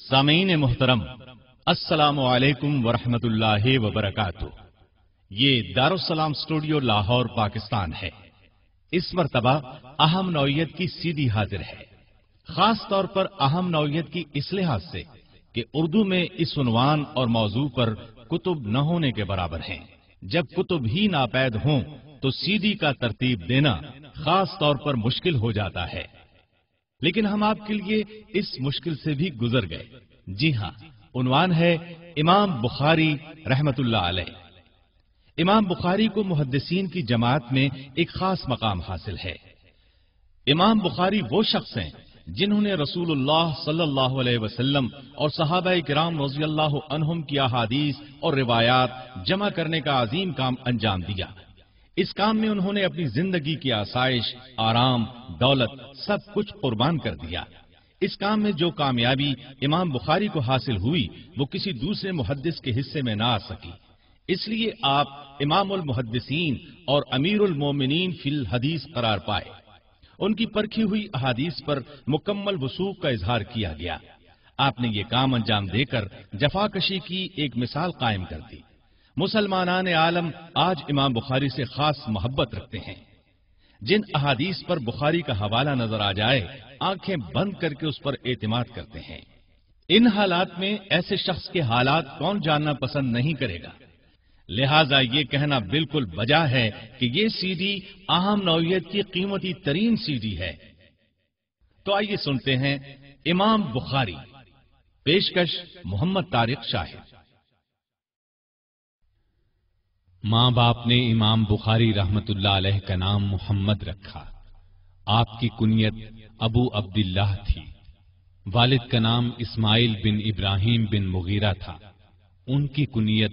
سامعین محترم، السلام علیکم ورحمۃ اللہ وبرکاتہ۔ یہ دارالسلام اسٹوڈیو لاہور پاکستان ہے۔ اس مرتبہ اہم نوعیت کی سیدھی حاضر ہے، خاص طور پر اہم نوعیت کی اس لحاظ سے کہ اردو میں اس عنوان اور موضوع پر کتب نہ ہونے کے برابر ہیں۔ جب کتب ہی ناپید ہوں تو سیدھی کا ترتیب دینا خاص طور پر مشکل ہو جاتا ہے، لیکن ہم آپ کے لیے اس مشکل سے بھی گزر گئے۔ جی ہاں، عنوان ہے امام بخاری رحمت اللہ علیہ۔ امام بخاری کو محدثین کی جماعت میں ایک خاص مقام حاصل ہے۔ امام بخاری وہ شخص ہیں جنہوں نے رسول اللہ صلی اللہ علیہ وسلم اور صحابہ کرام رضی اللہ عنہم کی احادیث اور روایات جمع کرنے کا عظیم کام انجام دیا۔ اس کام میں انہوں نے اپنی زندگی کی آسائش، آرام، دولت سب کچھ قربان کر دیا۔ اس کام میں جو کامیابی امام بخاری کو حاصل ہوئی وہ کسی دوسرے محدث کے حصے میں نہ آ سکی، اس لیے آپ امام المحدثین اور امیر المومنین فی الحدیث قرار پائے۔ ان کی پرکھی ہوئی احادیث پر مکمل وثوق کا اظہار کیا گیا۔ آپ نے یہ کام انجام دے کر جفاکشی کی ایک مثال قائم کر دی۔ مسلمانان عالم آج امام بخاری سے خاص محبت رکھتے ہیں۔ جن احادیث پر بخاری کا حوالہ نظر آ جائے آنکھیں بند کر کے اس پر اعتماد کرتے ہیں۔ ان حالات میں ایسے شخص کے حالات کون جاننا پسند نہیں کرے گا؟ لہذا یہ کہنا بالکل بجا ہے کہ یہ سی ڈی اہم نوعیت کی قیمتی ترین سی ڈی ہے۔ تو آئیے سنتے ہیں امام بخاری، پیشکش محمد طارق شاہد۔ ماں باپ نے امام بخاری رحمت اللہ علیہ کا نام محمد رکھا۔ آپ کی کنیت ابو عبداللہ تھی۔ والد کا نام اسماعیل بن ابراہیم بن مغیرہ تھا۔ ان کی کنیت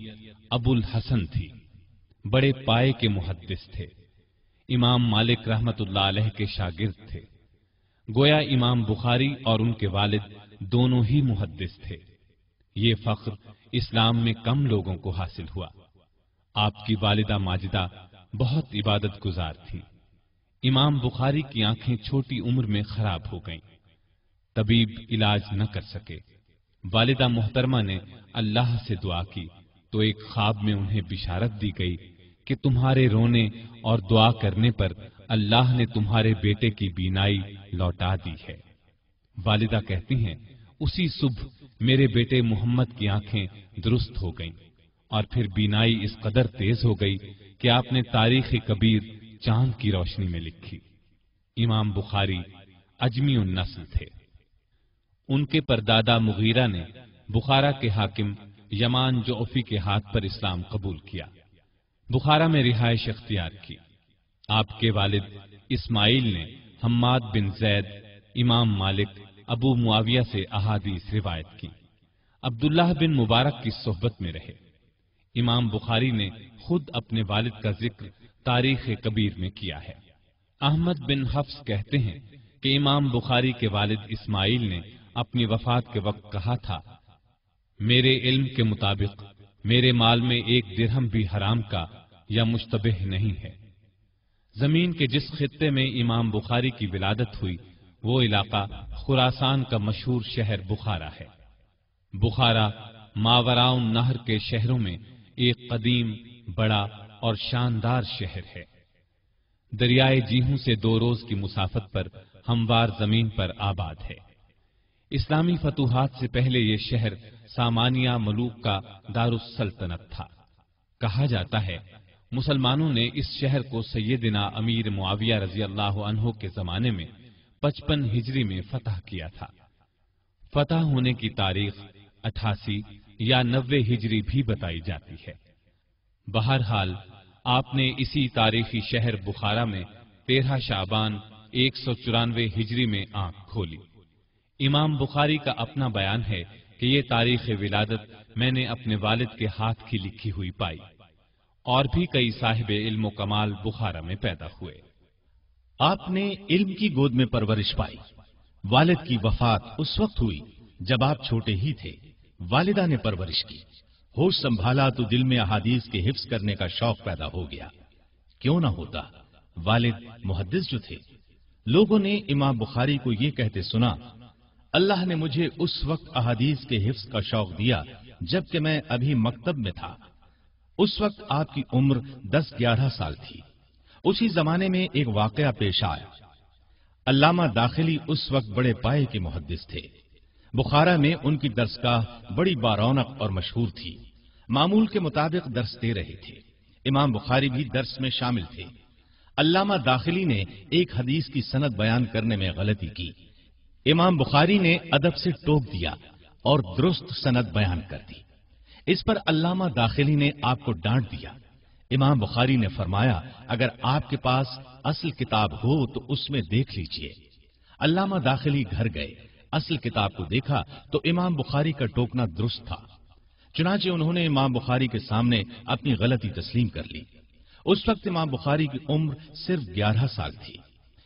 ابو الحسن تھی۔ بڑے پائے کے محدث تھے۔ امام مالک رحمت اللہ علیہ کے شاگرد تھے۔ گویا امام بخاری اور ان کے والد دونوں ہی محدث تھے۔ یہ فخر اسلام میں کم لوگوں کو حاصل ہوا۔ آپ کی والدہ ماجدہ بہت عبادت گزار تھیں۔ امام بخاری کی آنکھیں چھوٹی عمر میں خراب ہو گئیں۔ طبیب علاج نہ کر سکے۔ والدہ محترمہ نے اللہ سے دعا کی تو ایک خواب میں انہیں بشارت دی گئی کہ تمہارے رونے اور دعا کرنے پر اللہ نے تمہارے بیٹے کی بینائی لوٹا دی ہے۔ والدہ کہتی ہیں اسی صبح میرے بیٹے محمد کی آنکھیں درست ہو گئیں اور پھر بینائی اس قدر تیز ہو گئی کہ آپ نے تاریخ کبیر چاند کی روشنی میں لکھی۔ امام بخاری اجمی النسل تھے۔ ان کے پردادا مغیرہ نے بخارا کے حاکم یمان جعفی کے ہاتھ پر اسلام قبول کیا، بخارا میں رہائش اختیار کی۔ آپ کے والد اسماعیل نے حماد بن زید، امام مالک، ابو معاویہ سے احادیث روایت کی۔ عبداللہ بن مبارک کی صحبت میں رہے۔ امام بخاری نے خود اپنے والد کا ذکر تاریخ کبیر میں کیا ہے۔ احمد بن حفص کہتے ہیں کہ امام بخاری کے والد اسماعیل نے اپنی وفات کے وقت کہا تھا، میرے علم کے مطابق میرے مال میں ایک درہم بھی حرام کا یا مشتبہ نہیں ہے۔ زمین کے جس خطے میں امام بخاری کی ولادت ہوئی وہ علاقہ خراسان کا مشہور شہر بخارا ہے۔ بخارا ماوراء النہر کے شہروں میں ایک قدیم، بڑا اور شاندار شہر ہے۔ دریائے جیہوں سے 2 روز کی مسافت پر ہموار زمین پر آباد ہے۔ اسلامی فتوحات سے پہلے یہ شہر سامانیہ ملوک کا دارالسلطنت تھا۔ کہا جاتا ہے مسلمانوں نے اس شہر کو سیدنا امیر معاویہ رضی اللہ عنہ کے زمانے میں 55 ہجری میں فتح کیا تھا۔ فتح ہونے کی تاریخ 88 یا 90 ہجری بھی بتائی جاتی ہے۔ بہرحال آپ نے اسی تاریخی شہر بخارا میں 13 شعبان 194 ہجری میں آنکھ کھولی۔ امام بخاری کا اپنا بیان ہے کہ یہ تاریخ ولادت میں نے اپنے والد کے ہاتھ کی لکھی ہوئی پائی۔ اور بھی کئی صاحب علم و کمال بخارا میں پیدا ہوئے۔ آپ نے علم کی گود میں پرورش پائی۔ والد کی وفات اس وقت ہوئی جب آپ چھوٹے ہی تھے۔ والدہ نے پرورش کی، ہوش سنبھالا تو دل میں احادیث کے حفظ کرنے کا شوق پیدا ہو گیا۔ کیوں نہ ہوتا، والد محدث جو تھے۔ لوگوں نے امام بخاری کو یہ کہتے سنا، اللہ نے مجھے اس وقت احادیث کے حفظ کا شوق دیا جبکہ میں ابھی مکتب میں تھا۔ اس وقت آپ کی عمر 10-11 سال تھی۔ اسی زمانے میں ایک واقعہ پیش آیا۔ علامہ داخلی اس وقت بڑے پائے کے محدث تھے۔ بخارا میں ان کی درسگاہ بڑی بارونق اور مشہور تھی۔ معمول کے مطابق درس دے رہے تھے۔ امام بخاری بھی درس میں شامل تھے۔ علامہ داخلی نے ایک حدیث کی سند بیان کرنے میں غلطی کی۔ امام بخاری نے ادب سے ٹوک دیا اور درست سند بیان کر دی۔ اس پر علامہ داخلی نے آپ کو ڈانٹ دیا۔ امام بخاری نے فرمایا، اگر آپ کے پاس اصل کتاب ہو تو اس میں دیکھ لیجئے۔ علامہ داخلی گھر گئے، اصل کتاب کو دیکھا تو امام بخاری کا ٹوکنا درست تھا۔ چنانچہ انہوں نے امام بخاری کے سامنے اپنی غلطی تسلیم کر لی۔ اس وقت امام بخاری کی عمر صرف 11 سال تھی۔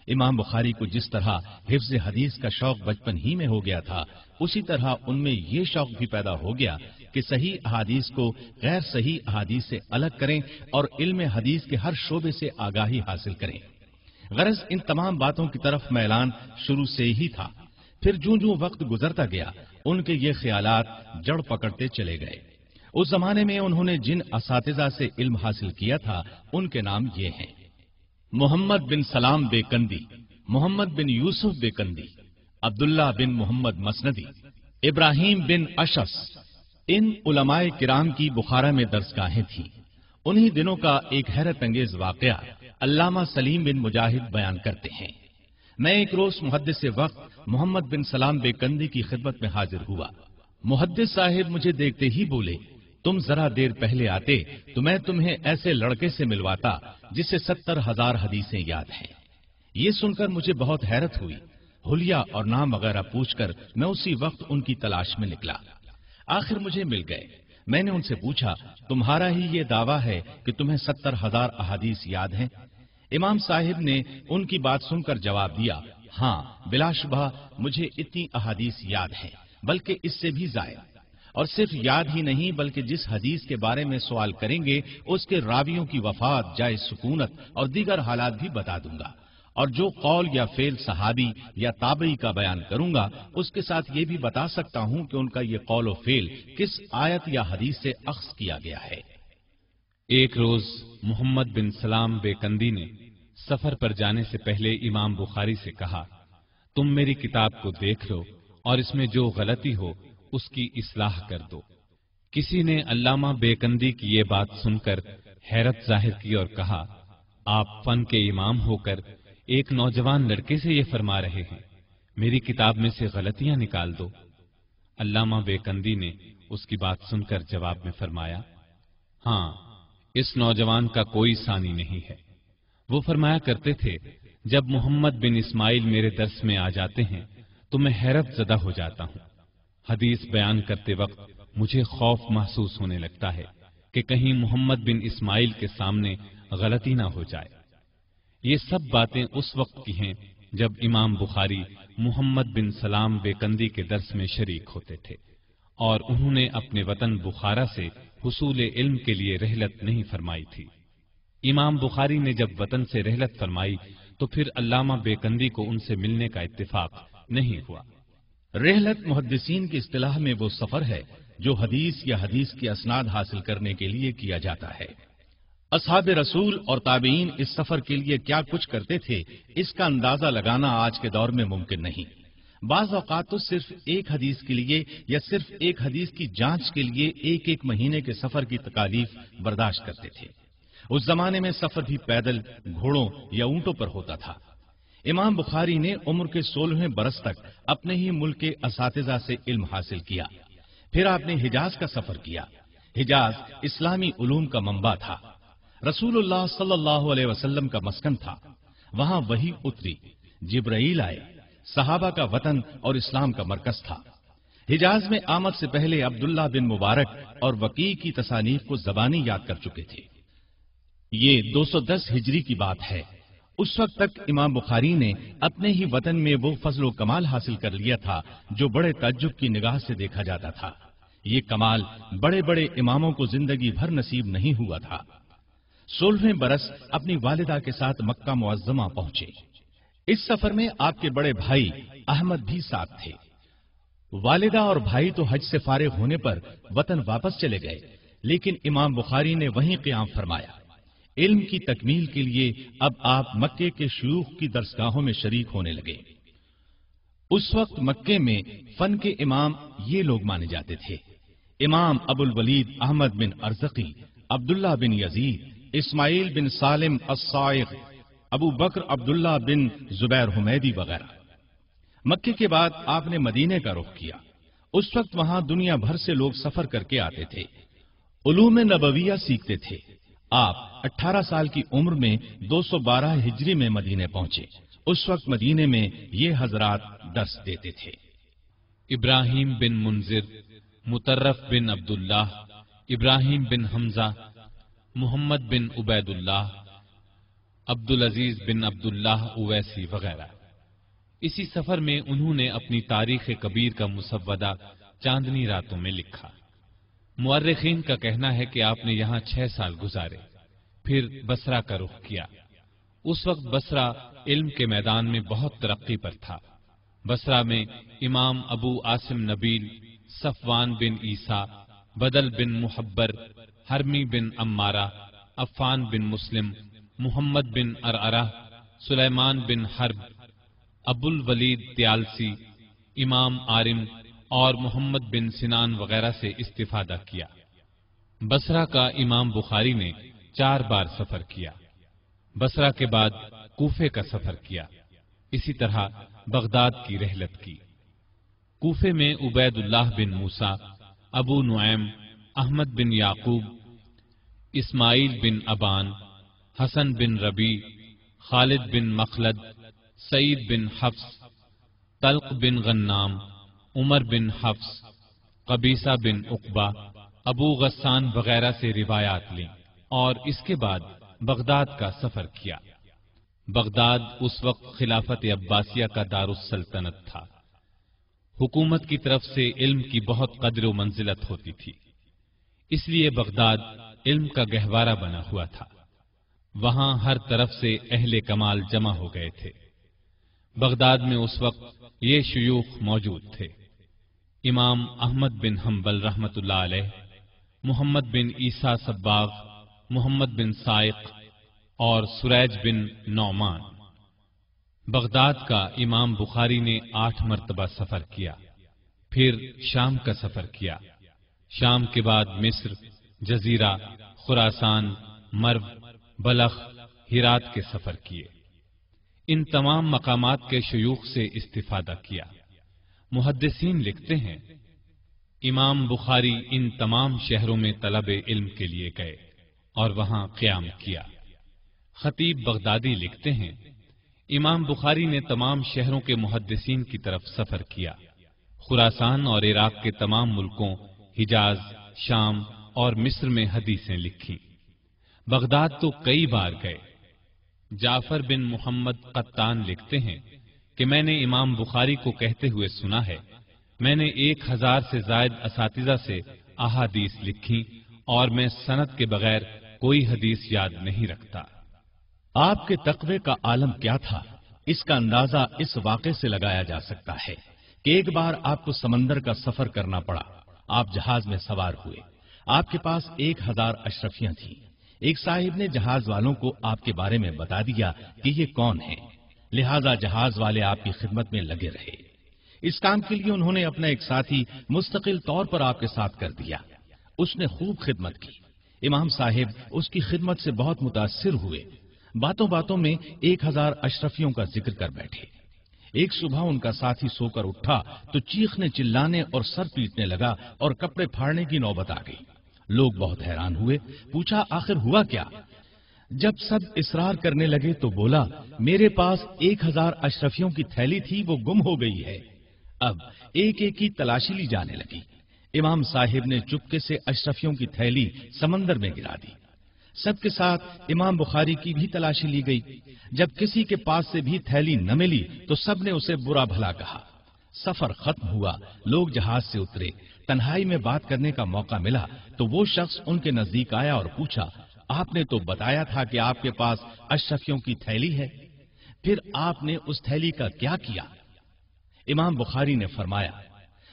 امام بخاری کو جس طرح حفظ حدیث کا شوق بچپن ہی میں ہو گیا تھا، اسی طرح ان میں یہ شوق بھی پیدا ہو گیا کہ صحیح احادیث کو غیر صحیح احادیث سے الگ کریں اور علم حدیث کے ہر شعبے سے آگاہی حاصل کریں۔ غرض ان تمام باتوں کی طرف میلان شروع سے ہی تھا۔ پھر جوں جوں وقت گزرتا گیا ان کے یہ خیالات جڑ پکڑتے چلے گئے۔ اس زمانے میں انہوں نے جن اساتذہ سے علم حاصل کیا تھا ان کے نام یہ ہیں: محمد بن سلام بیکندی، محمد بن یوسف بیکندی، عبداللہ بن محمد مسندی، ابراہیم بن اشعث۔ ان علماء کرام کی بخارا میں درسگاہیں تھیں۔ انہی دنوں کا ایک حیرت انگیز واقعہ علامہ سلیم بن مجاہد بیان کرتے ہیں۔ میں ایک روز محدث وقت محمد بن سلام بیکندی کی خدمت میں حاضر ہوا۔ محدث صاحب مجھے دیکھتے ہی بولے، تم ذرا دیر پہلے آتے تو میں تمہیں ایسے لڑکے سے ملواتا جسے 70,000 حدیثیں یاد ہیں۔ یہ سن کر مجھے بہت حیرت ہوئی۔ حلیہ اور نام وغیرہ پوچھ کر میں اسی وقت ان کی تلاش میں نکلا۔ آخر مجھے مل گئے۔ میں نے ان سے پوچھا، تمہارا ہی یہ دعویٰ ہے کہ تمہیں 70,000 احادیث یاد ہیں؟ امام صاحب نے ان کی بات سن کر جواب دیا، ہاں بلا شبہ مجھے اتنی احادیث یاد ہیں، بلکہ اس سے بھی زائد۔ اور صرف یاد ہی نہیں بلکہ جس حدیث کے بارے میں سوال کریں گے اس کے راویوں کی وفات، جائے سکونت اور دیگر حالات بھی بتا دوں گا، اور جو قول یا فعل صحابی یا تابعی کا بیان کروں گا اس کے ساتھ یہ بھی بتا سکتا ہوں کہ ان کا یہ قول و فعل کس آیت یا حدیث سے اخذ کیا گیا ہے۔ ایک روز محمد بن سلام بیکندی نے سفر پر جانے سے پہلے امام بخاری سے کہا، تم میری کتاب کو دیکھ لو اور اس میں جو غلطی ہو اس کی اصلاح کر دو۔ کسی نے علامہ بیکندی کی یہ بات سن کر حیرت ظاہر کی اور کہا، آپ فن کے امام ہو کر ایک نوجوان لڑکے سے یہ فرما رہے ہیں، میری کتاب میں سے غلطیاں نکال دو۔ علامہ بیکندی نے اس کی بات سن کر جواب میں فرمایا، ہاں اس نوجوان کا کوئی ثانی نہیں ہے۔ وہ فرمایا کرتے تھے، جب محمد بن اسماعیل میرے درس میں آ جاتے ہیں تو میں حیرت زدہ ہو جاتا ہوں۔ حدیث بیان کرتے وقت مجھے خوف محسوس ہونے لگتا ہے کہ کہیں محمد بن اسماعیل کے سامنے غلطی نہ ہو جائے۔ یہ سب باتیں اس وقت کی ہیں جب امام بخاری محمد بن سلام بیکندی کے درس میں شریک ہوتے تھے، اور انہوں نے اپنے وطن بخارا سے حصول علم کے لیے رحلت نہیں فرمائی تھی۔ امام بخاری نے جب وطن سے رحلت فرمائی تو پھر علامہ بیکندی کو ان سے ملنے کا اتفاق نہیں ہوا۔ رحلت محدثین کی اصطلاح میں وہ سفر ہے جو حدیث یا حدیث کی اسناد حاصل کرنے کے لیے کیا جاتا ہے۔ اصحاب رسول اور تابعین اس سفر کے لیے کیا کچھ کرتے تھے اس کا اندازہ لگانا آج کے دور میں ممکن نہیں۔ بعض اوقات تو صرف ایک حدیث کے لیے یا صرف ایک حدیث کی جانچ کے لیے ایک مہینے کے سفر کی تکالیف برداشت کرتے تھے۔ اس زمانے میں سفر بھی پیدل، گھوڑوں یا اونٹوں پر ہوتا تھا۔ امام بخاری نے عمر کے 16ویں برس تک اپنے ہی ملک کے اساتذہ سے علم حاصل کیا۔ پھر آپ نے حجاز کا سفر کیا۔ حجاز اسلامی علوم کا منبع تھا، رسول اللہ صلی اللہ علیہ وسلم کا مسکن تھا۔ وہاں وحی اتری، جبرائیل آئے، صحابہ کا وطن اور اسلام کا مرکز تھا۔ حجاز میں آمد سے پہلے عبداللہ بن مبارک اور وقیع کی تصانیف کو زبانی یاد کر چکے تھے۔ یہ 210 ہجری کی بات ہے۔ اس وقت تک امام بخاری نے اپنے ہی وطن میں وہ فضل و کمال حاصل کر لیا تھا جو بڑے تعجب کی نگاہ سے دیکھا جاتا تھا۔ یہ کمال بڑے بڑے اماموں کو زندگی بھر نصیب نہیں ہوا تھا۔ 16ویں برس اپنی والدہ کے ساتھ مکہ معظمہ پہنچے۔ اس سفر میں آپ کے بڑے بھائی احمد بھی ساتھ تھے۔ والدہ اور بھائی تو حج سے فارغ ہونے پر وطن واپس چلے گئے، لیکن امام بخاری نے وہیں قیام فرمایا۔ علم کی تکمیل کے لیے اب آپ مکے کے شیوخ کی درسگاہوں میں شریک ہونے لگے۔ اس وقت مکے میں فن کے امام یہ لوگ مانے جاتے تھے: امام ابو الولید احمد بن ارزقی، عبداللہ بن یزید، اسماعیل بن سالم الصائغ، ابو بکر عبداللہ بن زبیر حمیدی وغیرہ۔ مکے کے بعد آپ نے مدینے کا رخ کیا۔ اس وقت وہاں دنیا بھر سے لوگ سفر کر کے آتے تھے، علوم نبویہ سیکھتے تھے۔ آپ 18 سال کی عمر میں 212 ہجری میں مدینے پہنچے۔ اس وقت مدینے میں یہ حضرات درس دیتے تھے: ابراہیم بن منذر، مطرف بن عبداللہ، ابراہیم بن حمزہ، محمد بن عبید اللہ، عبدالعزیز بن عبداللہ اویسی وغیرہ۔ اسی سفر میں انہوں نے اپنی تاریخ کبیر کا مسودہ چاندنی راتوں میں لکھا۔ مورخین کا کہنا ہے کہ آپ نے یہاں 6 سال گزارے، پھر بصرہ کا رخ کیا۔ اس وقت بصرہ علم کے میدان میں بہت ترقی پر تھا۔ بصرہ میں امام ابو عاصم نبیل، صفوان بن عیسیٰ، بدل بن محبر، حرمی بن عمارہ، عفان بن مسلم، محمد بن ارعرہ، سلیمان بن حرب، ابو الولید طیالسی، امام عارم اور محمد بن سنان وغیرہ سے استفادہ کیا۔ بصرہ کا امام بخاری نے 4 بار سفر کیا۔ بصرہ کے بعد کوفے کا سفر کیا، اسی طرح بغداد کی رحلت کی۔ کوفے میں عبید اللہ بن موسیٰ، ابو نعیم، احمد بن یعقوب، اسماعیل بن ابان، حسن بن ربیع، خالد بن مخلد، سعید بن حفص، طلق بن غنام، عمر بن حفص، قبیصہ بن عقبہ، ابو غسان وغیرہ سے روایات لیں اور اس کے بعد بغداد کا سفر کیا۔ بغداد اس وقت خلافت عباسیہ کا دارالسلطنت تھا۔ حکومت کی طرف سے علم کی بہت قدر و منزلت ہوتی تھی، اس لیے بغداد علم کا گہوارہ بنا ہوا تھا۔ وہاں ہر طرف سے اہل کمال جمع ہو گئے تھے۔ بغداد میں اس وقت یہ شیوخ موجود تھے: امام احمد بن حنبل رحمۃ اللہ علیہ، محمد بن عیسیٰ صباغ، محمد بن سائق اور سریج بن نعمان۔ بغداد کا امام بخاری نے 8 مرتبہ سفر کیا، پھر شام کا سفر کیا۔ شام کے بعد مصر، جزیرہ، خراسان، مرو، بلخ، ہرات کے سفر کیے۔ ان تمام مقامات کے شیوخ سے استفادہ کیا۔ محدثین لکھتے ہیں امام بخاری ان تمام شہروں میں طلب علم کے لیے گئے اور وہاں قیام کیا۔ خطیب بغدادی لکھتے ہیں امام بخاری نے تمام شہروں کے محدثین کی طرف سفر کیا۔ خراسان اور عراق کے تمام ملکوں، حجاز، شام اور مصر میں حدیثیں لکھی۔ بغداد تو کئی بار گئے۔ جعفر بن محمد قطان لکھتے ہیں کہ میں نے امام بخاری کو کہتے ہوئے سنا ہے، میں نے 1000 سے زائد اساتذہ سے احادیث لکھی اور میں سند کے بغیر کوئی حدیث یاد نہیں رکھتا۔ آپ کے تقوی کا عالم کیا تھا، اس کا اندازہ اس واقعے سے لگایا جا سکتا ہے کہ ایک بار آپ کو سمندر کا سفر کرنا پڑا۔ آپ جہاز میں سوار ہوئے، آپ کے پاس 1000 اشرفیاں تھیں۔ ایک صاحب نے جہاز والوں کو آپ کے بارے میں بتا دیا کہ یہ کون ہیں، لہذا جہاز والے آپ کی خدمت میں لگے رہے۔ اس کام کے لیے انہوں نے اپنا ایک ساتھی مستقل طور پر آپ کے ساتھ کر دیا۔ اس نے خوب خدمت کی۔ امام صاحب اس کی خدمت سے بہت متاثر ہوئے۔ باتوں باتوں میں 1000 اشرفیوں کا ذکر کر بیٹھے۔ ایک صبح ان کا ساتھی سو کر اٹھا تو چیخنے چلانے اور سر پیٹنے لگا اور کپڑے پھاڑنے کی نوبت آ گئی۔ لوگ بہت حیران ہوئے، پوچھا آخر ہوا کیا؟ جب سب اصرار کرنے لگے تو بولا، میرے پاس 1000 اشرفیوں کی تھیلی تھی، وہ گم ہو گئی ہے۔ اب ایک ایک کی تلاشی لی جانے لگی۔ امام صاحب نے چپکے سے اشرفیوں کی تھیلی سمندر میں گرا دی۔ سب کے ساتھ امام بخاری کی بھی تلاشی لی گئی۔ جب کسی کے پاس سے بھی تھیلی نہ ملی تو سب نے اسے برا بھلا کہا۔ سفر ختم ہوا، لوگ جہاز سے اترے۔ تنہائی میں بات کرنے کا موقع ملا تو وہ شخص ان کے نزدیک آیا اور پوچھا، آپ نے تو بتایا تھا کہ آپ کے پاس اشرفیوں کی تھیلی ہے، پھر آپ نے اس تھیلی کا کیا کیا؟ امام بخاری نے فرمایا،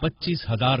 25,000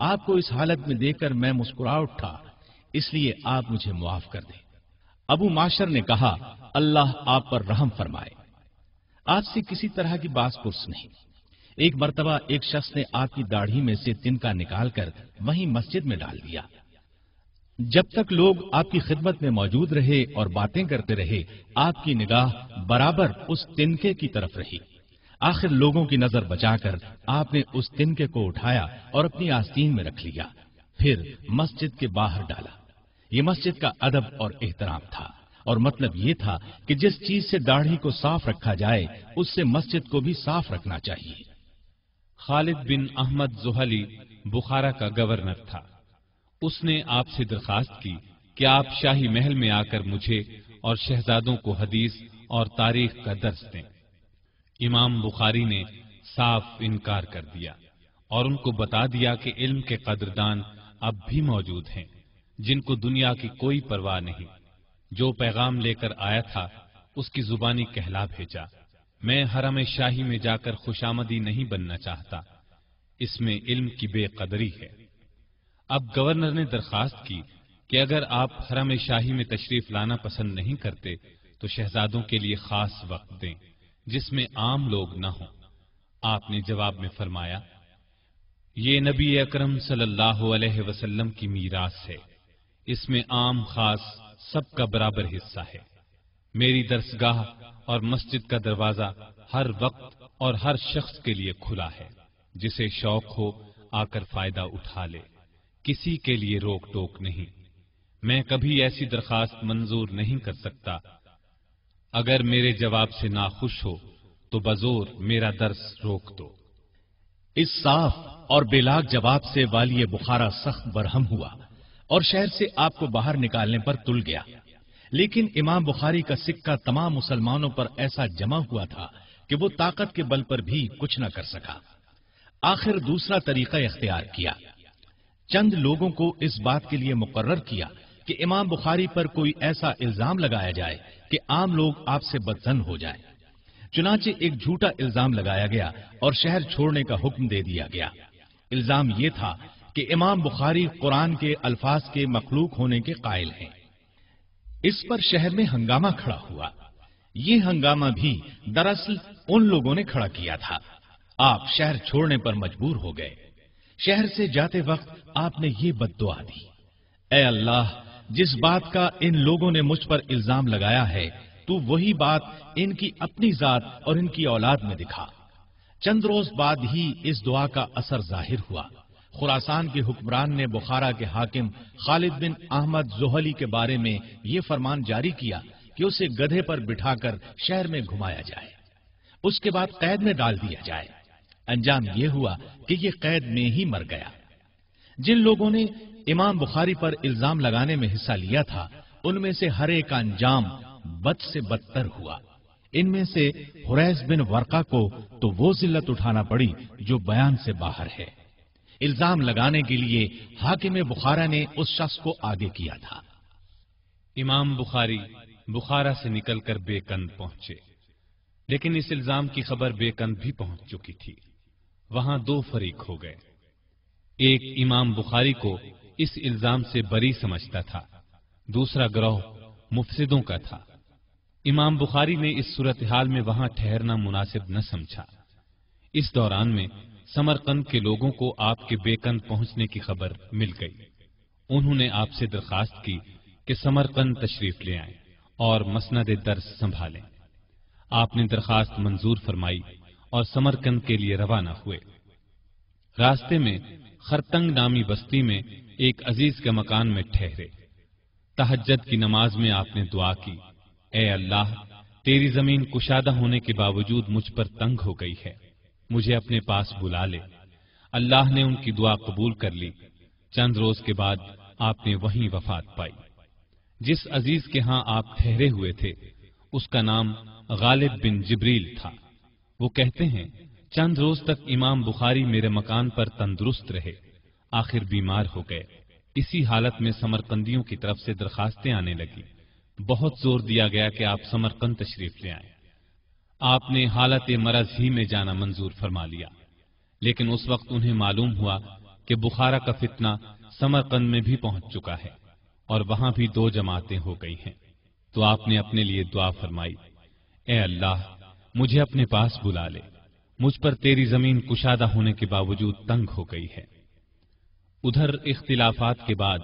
آپ کو اس حالت میں دیکھ کر میں مسکرا اٹھا، اس لیے آپ مجھے معاف کر دیں۔ ابو معاشر نے کہا، اللہ آپ پر رحم فرمائے، آپ سے کسی طرح کی باس پرس نہیں۔ ایک مرتبہ ایک شخص نے آپ کی داڑھی میں سے تنکا نکال کر وہیں مسجد میں ڈال دیا۔ جب تک لوگ آپ کی خدمت میں موجود رہے اور باتیں کرتے رہے، آپ کی نگاہ برابر اس تنکے کی طرف رہی۔ آخر لوگوں کی نظر بچا کر آپ نے اس تنکے کو اٹھایا اور اپنی آستین میں رکھ لیا، پھر مسجد کے باہر ڈالا۔ یہ مسجد کا ادب اور احترام تھا، اور مطلب یہ تھا کہ جس چیز سے داڑھی کو صاف رکھا جائے اس سے مسجد کو بھی صاف رکھنا چاہیے۔ خالد بن احمد زحلی بخارا کا گورنر تھا۔ اس نے آپ سے درخواست کی کہ آپ شاہی محل میں آ کر مجھے اور شہزادوں کو حدیث اور تاریخ کا درس دیں۔ امام بخاری نے صاف انکار کر دیا اور ان کو بتا دیا کہ علم کے قدردان اب بھی موجود ہیں، جن کو دنیا کی کوئی پرواہ نہیں۔ جو پیغام لے کر آیا تھا اس کی زبانی کہلا بھیجا۔ میں حرم شاہی میں جا کر خوشامدی نہیں بننا چاہتا، اس میں علم کی بے قدری ہے۔ اب گورنر نے درخواست کی کہ اگر آپ حرم شاہی میں تشریف لانا پسند نہیں کرتے تو شہزادوں کے لیے خاص وقت دیں جس میں عام لوگ نہ ہوں۔ آپ نے جواب میں فرمایا، یہ نبی اکرم صلی اللہ علیہ وسلم کی میراث ہے، اس میں عام خاص سب کا برابر حصہ ہے۔ میری درسگاہ اور مسجد کا دروازہ ہر وقت اور ہر شخص کے لیے کھلا ہے، جسے شوق ہو آ کر فائدہ اٹھا لے، کسی کے لیے روک ٹوک نہیں۔ میں کبھی ایسی درخواست منظور نہیں کر سکتا۔ اگر میرے جواب سے ناخوش ہو تو بزور میرا درس روک دو۔ اس صاف اور بے لاگ جواب سے والی بخارا سخت برہم ہوا اور شہر سے آپ کو باہر نکالنے پر تل گیا، لیکن امام بخاری کا سکہ تمام مسلمانوں پر ایسا جمع ہوا تھا کہ وہ طاقت کے بل پر بھی کچھ نہ کر سکا۔ آخر دوسرا طریقہ اختیار کیا، چند لوگوں کو اس بات کے لیے مقرر کیا کہ امام بخاری پر کوئی ایسا الزام لگایا جائے کہ عام لوگ آپ سے بدظن ہو جائیں۔ چنانچہ ایک جھوٹا الزام لگایا گیا اور شہر چھوڑنے کا حکم دے دیا گیا۔ الزام یہ تھا کہ امام بخاری قرآن کے الفاظ کے مخلوق ہونے کے قائل ہیں۔ اس پر شہر میں ہنگامہ کھڑا ہوا۔ یہ ہنگامہ بھی دراصل ان لوگوں نے کھڑا کیا تھا۔ آپ شہر چھوڑنے پر مجبور ہو گئے۔ شہر سے جاتے وقت آپ نے یہ بد دعا دی، اے اللہ، جس بات کا ان لوگوں نے مجھ پر الزام لگایا ہے تو وہی بات ان کی اپنی ذات اور ان کی اولاد میں دکھا۔ چند روز بعد ہی اس دعا کا اثر ظاہر ہوا۔ خراسان کے حکمران نے بخارا کے حاکم خالد بن احمد زحلی کے بارے میں یہ فرمان جاری کیا کہ اسے گدھے پر بٹھا کر شہر میں گھمایا جائے، اس کے بعد قید میں ڈال دیا جائے۔ انجام یہ ہوا کہ یہ قید میں ہی مر گیا۔ جن لوگوں نے امام بخاری پر الزام لگانے میں حصہ لیا تھا ان میں سے ہر ایک کا انجام بد سے بدتر ہوا۔ ان میں سے حریث بن ورقہ کو تو وہ ذلت اٹھانا پڑی جو بیان سے باہر ہے۔ الزام لگانے کے لیے حاکم بخارا نے اس شخص کو آگے کیا تھا۔ امام بخاری بخارا سے نکل کر بیکند پہنچے، لیکن اس الزام کی خبر بیکند بھی پہنچ چکی تھی۔ وہاں دو فریق ہو گئے۔ ایک امام بخاری کو اس الزام سے بری سمجھتا تھا، دوسرا گروہ مفسدوں کا تھا۔ امام بخاری نے اس صورتحال میں وہاں ٹھہرنا مناسب نہ سمجھا۔ اس دوران میں سمرقند کے لوگوں کو آپ کے بیکند پہنچنے کی خبر مل گئی۔ انہوں نے آپ سے درخواست کی کہ سمرقند تشریف لے آئیں اور مسند درس سنبھالیں۔ آپ نے درخواست منظور فرمائی اور سمرقند کے لیے روانہ ہوئے۔ راستے میں خرتنگ نامی بستی میں ایک عزیز کے مکان میں ٹھہرے۔ تہجد کی نماز میں آپ نے دعا کی، اے اللہ، تیری زمین کشادہ ہونے کے باوجود مجھ پر تنگ ہو گئی ہے، مجھے اپنے پاس بلا لے۔ اللہ نے ان کی دعا قبول کر لی۔ چند روز کے بعد آپ نے وہیں وفات پائی۔ جس عزیز کے ہاں آپ ٹھہرے ہوئے تھے اس کا نام غالب بن جبریل تھا۔ وہ کہتے ہیں چند روز تک امام بخاری میرے مکان پر تندرست رہے، آخر بیمار ہو گئے۔ اسی حالت میں سمرقندیوں کی طرف سے درخواستیں آنے لگی۔ بہت زور دیا گیا کہ آپ سمرقند تشریف لے آئیں۔ آپ نے حالت مرض ہی میں جانا منظور فرما لیا، لیکن اس وقت انہیں معلوم ہوا کہ بخارا کا فتنہ سمرقند میں بھی پہنچ چکا ہے اور وہاں بھی 2 جماعتیں ہو گئی ہیں، تو آپ نے اپنے لیے دعا فرمائی، اے اللہ مجھے اپنے پاس بلا لے، مجھ پر تیری زمین کشادہ ہونے کے باوجود تنگ ہو گئی ہے۔ ادھر اختلافات کے بعد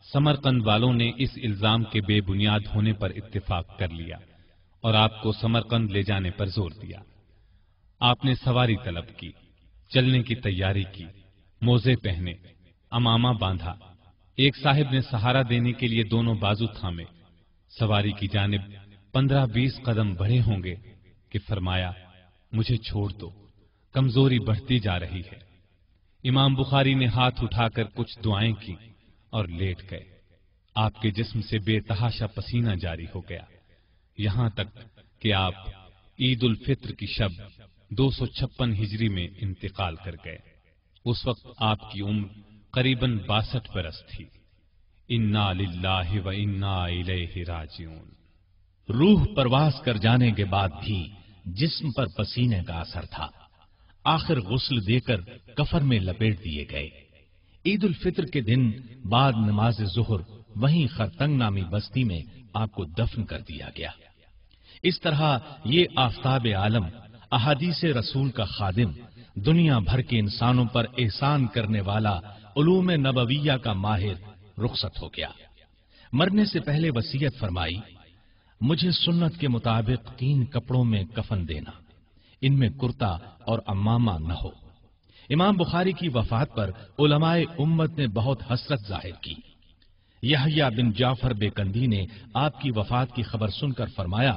سمرقند والوں نے اس الزام کے بے بنیاد ہونے پر اتفاق کر لیا اور آپ کو سمرقند لے جانے پر زور دیا۔ آپ نے سواری طلب کی، چلنے کی تیاری کی، موزے پہنے، امامہ باندھا، ایک صاحب نے سہارا دینے کے لیے دونوں بازو تھامے، سواری کی جانب 15-20 قدم بڑھے ہوں گے کہ فرمایا، مجھے چھوڑ دو، کمزوری بڑھتی جا رہی ہے۔ امام بخاری نے ہاتھ اٹھا کر کچھ دعائیں کی اور لیٹ گئے۔ آپ کے جسم سے بے تحاشا پسینہ جاری ہو گیا، یہاں تک کہ آپ عید الفطر کی شب 256 ہجری میں انتقال کر گئے۔ اس وقت آپ کی عمر قریباً 62 برس تھی۔ انا للہ و انا الیہ راجعون۔ روح پرواز کر جانے کے بعد بھی جسم پر پسینے کا اثر تھا۔ آخر غسل دے کر کفن میں لپیٹ دیے گئے۔ عید الفطر کے دن بعد نماز ظہر وہیں خرتنگ نامی بستی میں آپ کو دفن کر دیا گیا۔ اس طرح یہ آفتاب عالم، احادیث رسول کا خادم، دنیا بھر کے انسانوں پر احسان کرنے والا، علوم نبویہ کا ماہر رخصت ہو گیا۔ مرنے سے پہلے وصیت فرمائی، مجھے سنت کے مطابق 3 کپڑوں میں کفن دینا، ان میں کرتا اور عمامہ نہ ہو۔ امام بخاری کی وفات پر علماء امت نے بہت حسرت ظاہر کی۔ یحییٰ بن جعفر بیکندی نے آپ کی وفات کی خبر سن کر فرمایا،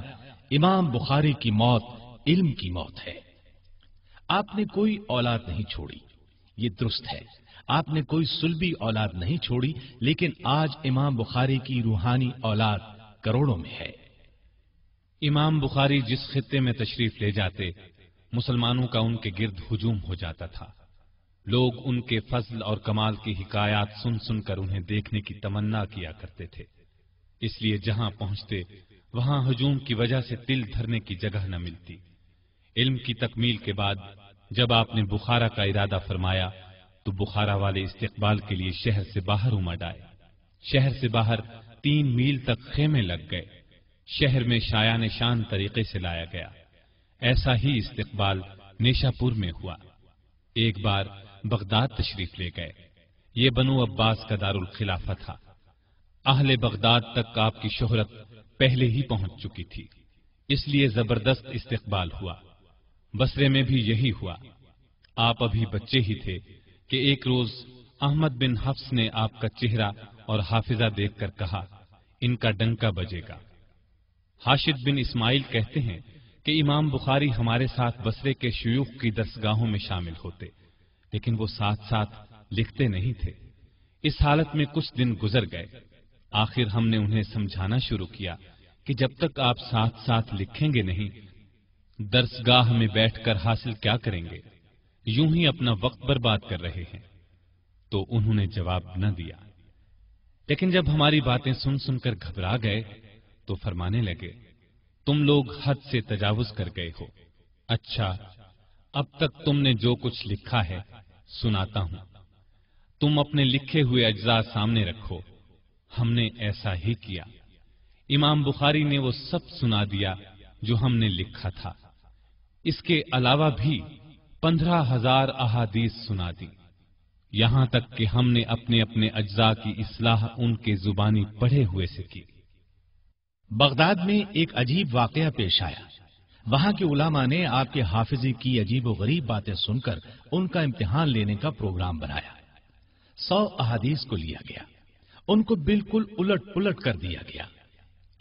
امام بخاری کی موت علم کی موت ہے۔ آپ نے کوئی اولاد نہیں چھوڑی، یہ درست ہے، آپ نے کوئی سلبی اولاد نہیں چھوڑی، لیکن آج امام بخاری کی روحانی اولاد کروڑوں میں ہے۔ امام بخاری جس خطے میں تشریف لے جاتے، مسلمانوں کا ان کے گرد ہجوم ہو جاتا تھا۔ لوگ ان کے فضل اور کمال کی حکایات سن سن کر انہیں دیکھنے کی تمنا کیا کرتے تھے، اس لیے جہاں پہنچتے وہاں ہجوم کی وجہ سے تل دھرنے کی جگہ نہ ملتی۔ علم کی تکمیل کے بعد جب آپ نے بخارا کا ارادہ فرمایا تو بخارا والے استقبال کے لیے شہر سے باہر امڈ آئے۔ شہر سے باہر 3 میل تک خیمے لگ گئے۔ شہر میں شایان شان طریقے سے لایا گیا۔ ایسا ہی استقبال نیشاپور میں ہوا۔ ایک بار بغداد تشریف لے گئے، یہ بنو عباس کا دارالخلافہ تھا۔ اہل بغداد تک آپ کی شہرت پہلے ہی پہنچ چکی تھی، اس لیے زبردست استقبال ہوا۔ بصرے میں بھی یہی ہوا۔ آپ ابھی بچے ہی تھے کہ ایک روز احمد بن حفص نے آپ کا چہرہ اور حافظہ دیکھ کر کہا، ان کا ڈنکا بجے گا۔ حاشد بن اسماعیل کہتے ہیں کہ امام بخاری ہمارے ساتھ بصرے کے شیوخ کی درسگاہوں میں شامل ہوتے، لیکن وہ ساتھ ساتھ لکھتے نہیں تھے۔ اس حالت میں کچھ دن گزر گئے۔ آخر ہم نے انہیں سمجھانا شروع کیا کہ جب تک آپ ساتھ ساتھ لکھیں گے نہیں، درسگاہ میں بیٹھ کر حاصل کیا کریں گے؟ یوں ہی اپنا وقت برباد کر رہے ہیں۔ تو انہوں نے جواب نہ دیا، لیکن جب ہماری باتیں سن سن کر گھبرا گئے تو فرمانے لگے، تم لوگ حد سے تجاوز کر گئے ہو۔ اچھا، اب تک تم نے جو کچھ لکھا ہے سناتا ہوں، تم اپنے لکھے ہوئے اجزاء سامنے رکھو۔ ہم نے ایسا ہی کیا۔ امام بخاری نے وہ سب سنا دیا جو ہم نے لکھا تھا۔ اس کے علاوہ بھی 15,000 احادیث سنا دی، یہاں تک کہ ہم نے اپنے اپنے اجزاء کی اصلاح ان کے زبانی پڑھے ہوئے سے کی۔ بغداد میں ایک عجیب واقعہ پیش آیا۔ وہاں کے علماء نے آپ کے حافظے کی عجیب و غریب باتیں سن کر ان کا امتحان لینے کا پروگرام بنایا۔ 100 احادیث کو لیا گیا، ان کو بالکل الٹ پلٹ کر دیا گیا۔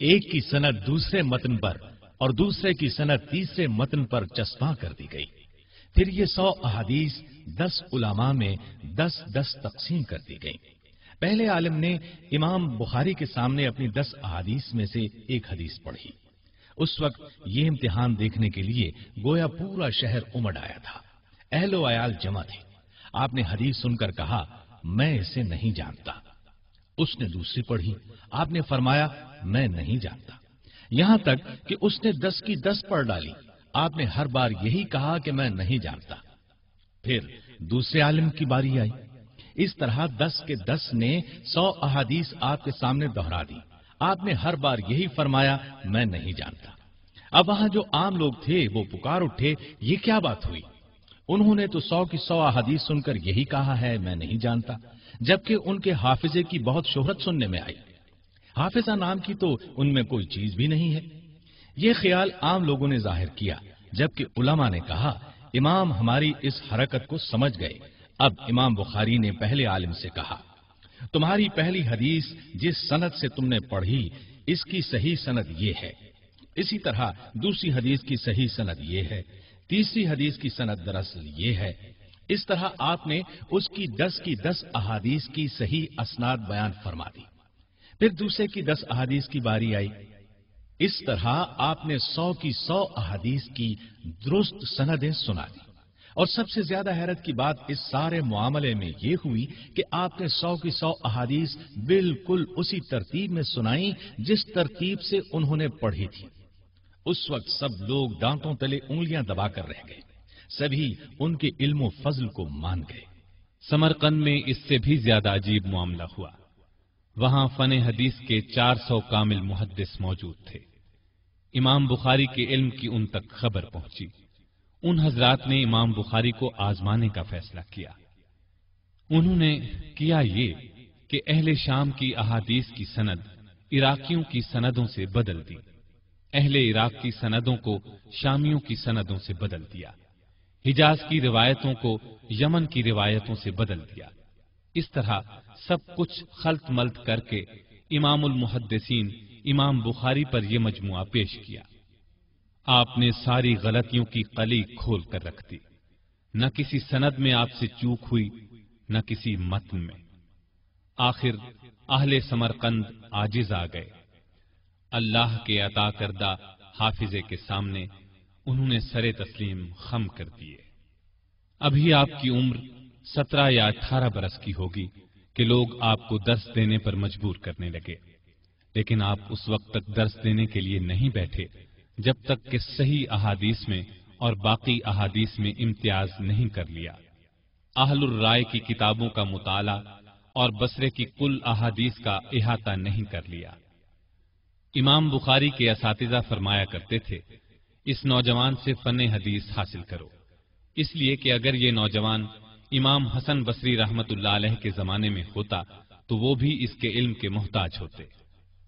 ایک کی سند دوسرے متن پر اور دوسرے کی سند تیسرے متن پر چسپاں کر دی گئی۔ پھر یہ 100 احادیث 10 علماء میں 10 تقسیم کر دی گئی۔ پہلے عالم نے امام بخاری کے سامنے اپنی 10 احادیث میں سے ایک حدیث پڑھی۔ اس وقت یہ امتحان دیکھنے کے لیے گویا پورا شہر امڈ آیا تھا، اہل و عیال جمع تھے۔ آپ نے حدیث سن کر کہا، میں اسے نہیں جانتا۔ اس نے دوسری پڑھی، آپ نے فرمایا، میں نہیں جانتا۔ یہاں تک کہ اس نے 10 کی 10 پڑھ ڈالی، آپ نے ہر بار یہی کہا کہ میں نہیں جانتا۔ پھر دوسرے عالم کی باری آئی، اس طرح 10 کے 10 نے 100 احادیث آپ کے سامنے دہرا دی. آپ نے ہر بار یہی فرمایا میں نہیں جانتا. اب وہاں جو عام لوگ تھے وہ پکار اٹھے یہ کیا بات ہوئی؟ انہوں نے تو 100 کی 100 احادیث سن کر یہی کہا ہے میں نہیں جانتا، جبکہ ان کے حافظے کی بہت شہرت سننے میں آئی. حافظہ نام کی تو ان میں کوئی چیز بھی نہیں ہے. یہ خیال عام لوگوں نے ظاہر کیا، جبکہ علماء نے کہا امام ہماری اس حرکت کو سمجھ گئے. اب امام بخاری نے پہلے عالم سے کہا تمہاری پہلی حدیث جس سند سے تم نے پڑھی اس کی صحیح سند یہ ہے، اسی طرح دوسری حدیث کی صحیح سند یہ ہے، تیسری حدیث کی سند دراصل یہ ہے. اس طرح آپ نے اس کی 10 کی 10 احادیث کی صحیح اسناد بیان فرما دی. پھر دوسرے کی 10 احادیث کی باری آئی. اس طرح آپ نے 100 کی 100 احادیث کی درست سندیں سنا دی. اور سب سے زیادہ حیرت کی بات اس سارے معاملے میں یہ ہوئی کہ آپ نے 100 کی 100 احادیث بالکل اسی ترتیب میں سنائی جس ترتیب سے انہوں نے پڑھی تھی. اس وقت سب لوگ دانتوں تلے انگلیاں دبا کر رہ گئے. سبھی ان کے علم و فضل کو مان گئے. سمرقند میں اس سے بھی زیادہ عجیب معاملہ ہوا. وہاں فن حدیث کے 400 کامل محدث موجود تھے. امام بخاری کے علم کی ان تک خبر پہنچی. ان حضرات نے امام بخاری کو آزمانے کا فیصلہ کیا. انہوں نے کیا یہ کہ اہل شام کی احادیث کی سند عراقیوں کی سندوں سے بدل دی، اہل عراق کی سندوں کو شامیوں کی سندوں سے بدل دیا، حجاز کی روایتوں کو یمن کی روایتوں سے بدل دیا. اس طرح سب کچھ خلط ملط کر کے امام المحدثین امام بخاری پر یہ مجموعہ پیش کیا. آپ نے ساری غلطیوں کی قلی کھول کر رکھ دی. نہ کسی سند میں آپ سے چوک ہوئی، نہ کسی متن میں. آخر اہل سمرقند عاجز آ گئے. اللہ کے عطا کردہ حافظے کے سامنے انہوں نے سر تسلیم خم کر دیے. ابھی آپ کی عمر 17 یا 18 برس کی ہوگی کہ لوگ آپ کو درس دینے پر مجبور کرنے لگے. لیکن آپ اس وقت تک درس دینے کے لیے نہیں بیٹھے جب تک کہ صحیح احادیث میں اور باقی احادیث میں امتیاز نہیں کر لیا. اہل الرائے کی کتابوں کا مطالعہ اور بصرے کی کل احادیث کا احاطہ نہیں کر لیا. امام بخاری کے اساتذہ فرمایا کرتے تھے اس نوجوان سے فن حدیث حاصل کرو، اس لیے کہ اگر یہ نوجوان امام حسن بصری رحمت اللہ علیہ کے زمانے میں ہوتا تو وہ بھی اس کے علم کے محتاج ہوتے.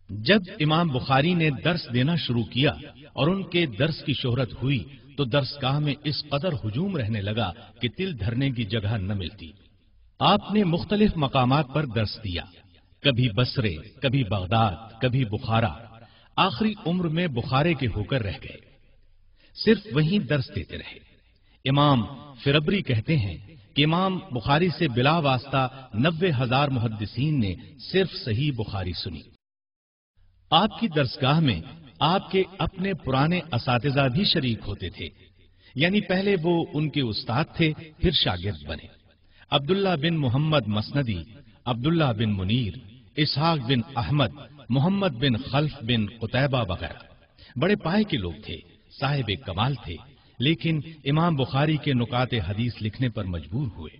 جب امام بخاری نے درس دینا شروع کیا اور ان کے درس کی شہرت ہوئی تو درسگاہ میں اس قدر ہجوم رہنے لگا کہ تل دھرنے کی جگہ نہ ملتی. آپ نے مختلف مقامات پر درس دیا، کبھی بصرے، کبھی بغداد، کبھی بخارا. آخری عمر میں بخارے کے ہو کر رہ گئے، صرف وہیں درس دیتے رہے. امام فربری کہتے ہیں کہ امام بخاری سے بلا واسطہ 90,000 محدثین نے صرف صحیح بخاری سنی. آپ کی درسگاہ میں آپ کے اپنے پرانے اساتذہ بھی شریک ہوتے تھے، یعنی پہلے وہ ان کے استاد تھے پھر شاگرد بنے. عبداللہ بن محمد مسندی، عبداللہ بن منیر، اسحاق بن احمد، محمد بن خلف بن قتیبہ وغیرہ بڑے پائے کے لوگ تھے، صاحب کمال تھے، لیکن امام بخاری کے نکات حدیث لکھنے پر مجبور ہوئے.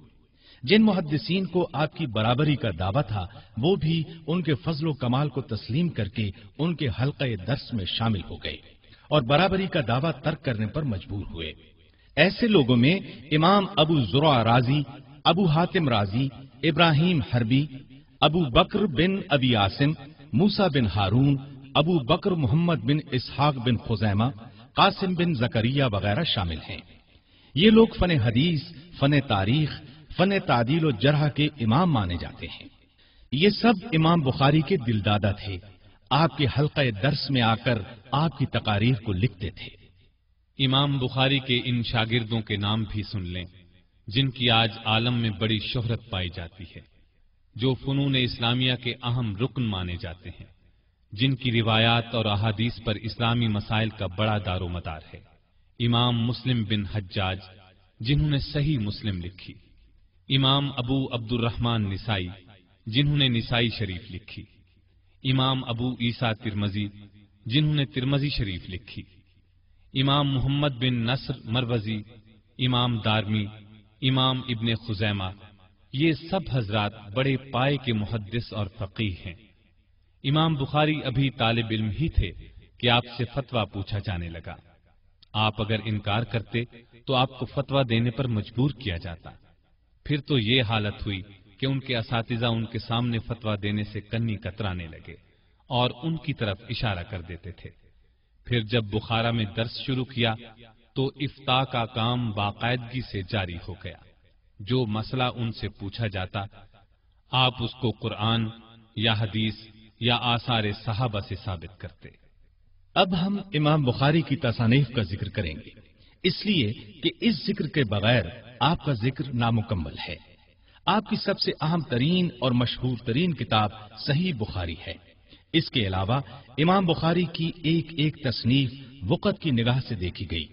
جن محدثین کو آپ کی برابری کا دعویٰ تھا وہ بھی ان کے فضل و کمال کو تسلیم کر کے ان کے حلقہ درس میں شامل ہو گئے اور برابری کا دعویٰ ترک کرنے پر مجبور ہوئے. ایسے لوگوں میں امام ابو زرع رازی، ابو حاتم رازی، ابراہیم حربی، ابو بکر بن ابی عاصم، موسیٰ بن ہارون، ابو بکر محمد بن اسحاق بن خزیمہ، قاسم بن زکریہ وغیرہ شامل ہیں. یہ لوگ فن حدیث، فن تاریخ، فن تعدیل و جرح کے امام مانے جاتے ہیں. یہ سب امام بخاری کے دلدادہ تھے. آپ کے حلقہ درس میں آ کر آپ کی تقاریر کو لکھتے تھے. امام بخاری کے ان شاگردوں کے نام بھی سن لیں جن کی آج عالم میں بڑی شہرت پائی جاتی ہے، جو فنون اسلامیہ کے اہم رکن مانے جاتے ہیں، جن کی روایات اور احادیث پر اسلامی مسائل کا بڑا دار و مدار ہے. امام مسلم بن حجاج جنہوں نے صحیح مسلم لکھی، امام ابو عبد الرحمن نسائی جنہوں نے نسائی شریف لکھی، امام ابو عیسیٰ ترمذی جنہوں نے ترمذی شریف لکھی، امام محمد بن نصر مروزی، امام دارمی، امام ابن خزیمہ، یہ سب حضرات بڑے پائے کے محدث اور فقیہ ہیں۔ امام بخاری ابھی طالب علم ہی تھے کہ آپ سے فتویٰ پوچھا جانے لگا۔ آپ اگر انکار کرتے تو آپ کو فتویٰ دینے پر مجبور کیا جاتا۔ پھر تو یہ حالت ہوئی کہ ان کے اساتذہ ان کے سامنے فتویٰ دینے سے کنی کترانے لگے اور ان کی طرف اشارہ کر دیتے تھے۔ پھر جب بخارا میں درس شروع کیا تو افتاء کا کام باقاعدگی سے جاری ہو گیا۔ جو مسئلہ ان سے پوچھا جاتا آپ اس کو قرآن یا حدیث یا آثار صحابہ سے ثابت کرتے۔ اب ہم امام بخاری کی تصانیف کا ذکر کریں گے، اس لیے کہ اس ذکر کے بغیر آپ کا ذکر نامکمل ہے۔ آپ کی سب سے اہم ترین اور مشہور ترین کتاب صحیح بخاری ہے۔ اس کے علاوہ امام بخاری کی ایک ایک تصنیف وقت کی نگاہ سے دیکھی گئی۔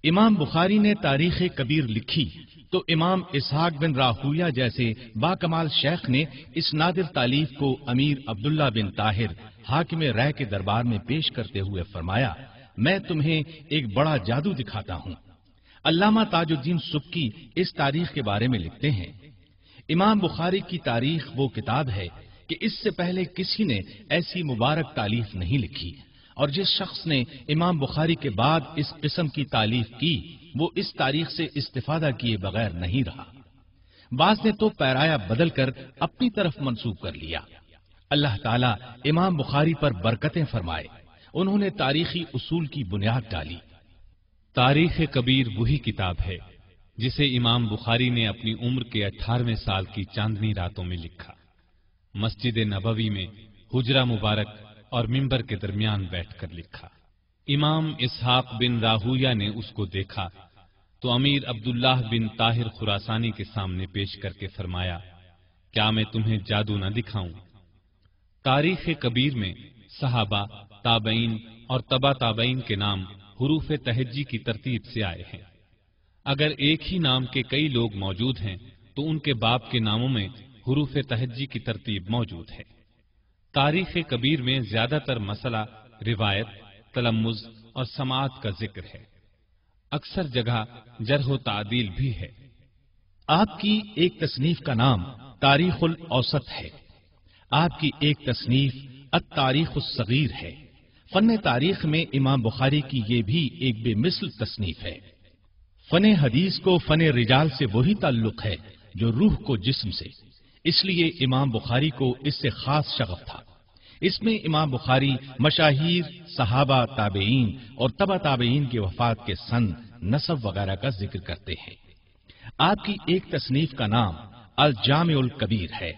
امام بخاری نے تاریخ کبیر لکھی تو امام اسحاق بن راہویہ جیسے باکمال شیخ نے اس نادر تالیف کو امیر عبداللہ بن طاہر حاکم رائے کے دربار میں پیش کرتے ہوئے فرمایا، میں تمہیں ایک بڑا جادو دکھاتا ہوں۔ علامہ تاج الدین سبکی اس تاریخ کے بارے میں لکھتے ہیں، امام بخاری کی تاریخ وہ کتاب ہے کہ اس سے پہلے کسی نے ایسی مبارک تالیف نہیں لکھی، اور جس شخص نے امام بخاری کے بعد اس قسم کی تالیف کی وہ اس تاریخ سے استفادہ کیے بغیر نہیں رہا۔ بعض نے تو پیرایا بدل کر اپنی طرف منسوب کر لیا۔ اللہ تعالیٰ امام بخاری پر برکتیں فرمائے، انہوں نے تاریخی اصول کی بنیاد ڈالی۔ تاریخ کبیر وہی کتاب ہے جسے امام بخاری نے اپنی عمر کے 18ویں سال کی چاندنی راتوں میں لکھا۔ مسجد نبوی میں حجرہ مبارک اور منبر کے درمیان بیٹھ کر لکھا۔ امام اسحاق بن راہویہ نے اس کو دیکھا تو امیر عبداللہ بن طاہر خراسانی کے سامنے پیش کر کے فرمایا، کیا میں تمہیں جادو نہ دکھاؤں؟ تاریخ کبیر میں صحابہ، تابعین اور تبع تابعین کے نام حروف تہجی کی ترتیب سے آئے ہیں۔ اگر ایک ہی نام کے کئی لوگ موجود ہیں تو ان کے باپ کے ناموں میں حروف تہجی کی ترتیب موجود ہے۔ تاریخ کبیر میں زیادہ تر مسئلہ روایت، تلمذ اور سماعت کا ذکر ہے۔ اکثر جگہ جرح و تعدیل بھی ہے۔ آپ کی ایک تصنیف کا نام تاریخ الاوسط ہے، آپ کی ایک تصنیف التاریخ الصغیر ہے۔ فن تاریخ میں امام بخاری کی یہ بھی ایک بے مثل تصنیف ہے۔ فن حدیث کو فن رجال سے وہی تعلق ہے جو روح کو جسم سے، اس لیے امام بخاری کو اس سے خاص شغف تھا۔ اس میں امام بخاری مشاہیر، صحابہ، تابعین اور تبع تابعین کی وفات کے سن، نسب وغیرہ کا ذکر کرتے ہیں۔ آپ کی ایک تصنیف کا نام الجامع الکبیر ہے،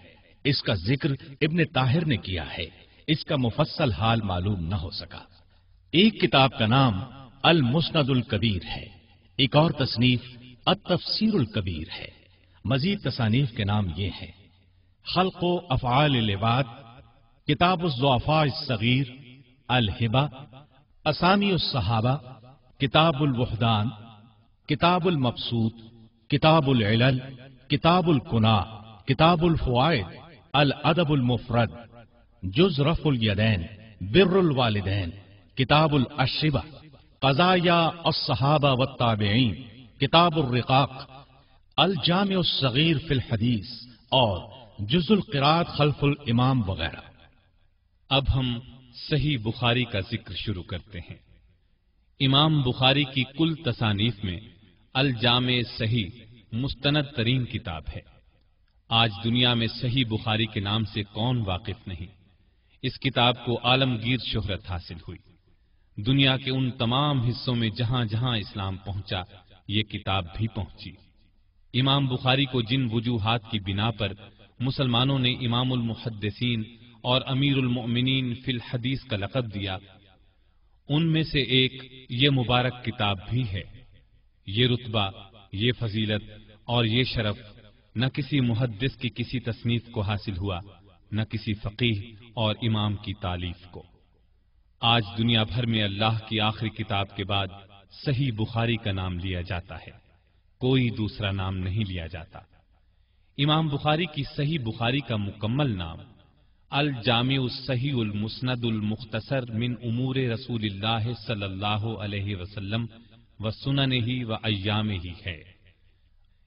اس کا ذکر ابن طاہر نے کیا ہے، اس کا مفصل حال معلوم نہ ہو سکا۔ ایک کتاب کا نام المسند الکبیر ہے، ایک اور تصنیف التفسیر الکبیر ہے۔ مزید تصانیف کے نام یہ ہیں: خلق و افعال العباد، کتاب الضعفاء الصغیر، الہبہ، اسامی الصحابہ، کتاب الوحدان، کتاب المبسوط، کتاب العلل، کتاب الکناء، کتاب الفوائد، الادب المفرد، جز رفع الیدین، بر الوالدین، کتاب الاشربہ، قضایا الصحابہ والتابعین، کتاب الرقاق، الجامع الصغیر فی الحدیث اور جز القراءۃ خلف الامام وغیرہ۔ اب ہم صحیح بخاری کا ذکر شروع کرتے ہیں۔ امام بخاری کی کل تصانیف میں الجامع صحیح مستند ترین کتاب ہے۔ آج دنیا میں صحیح بخاری کے نام سے کون واقف نہیں؟ اس کتاب کو عالمگیر شہرت حاصل ہوئی۔ دنیا کے ان تمام حصوں میں جہاں جہاں اسلام پہنچا، یہ کتاب بھی پہنچی۔ امام بخاری کو جن وجوہات کی بنا پر مسلمانوں نے امام المحدثین اور امیر المؤمنین فی الحدیث کا لقب دیا، ان میں سے ایک یہ مبارک کتاب بھی ہے۔ یہ رتبہ، یہ فضیلت اور یہ شرف نہ کسی محدث کی کسی تصنیف کو حاصل ہوا، نہ کسی فقیہ اور امام کی تالیف کو۔ آج دنیا بھر میں اللہ کی آخری کتاب کے بعد صحیح بخاری کا نام لیا جاتا ہے، کوئی دوسرا نام نہیں لیا جاتا۔ امام بخاری کی صحیح بخاری کا مکمل نام الجامع الصحیح المسند المختصر من امور رسول اللہ صلی اللہ علیہ وسلم وسننہ وایامہ ہے۔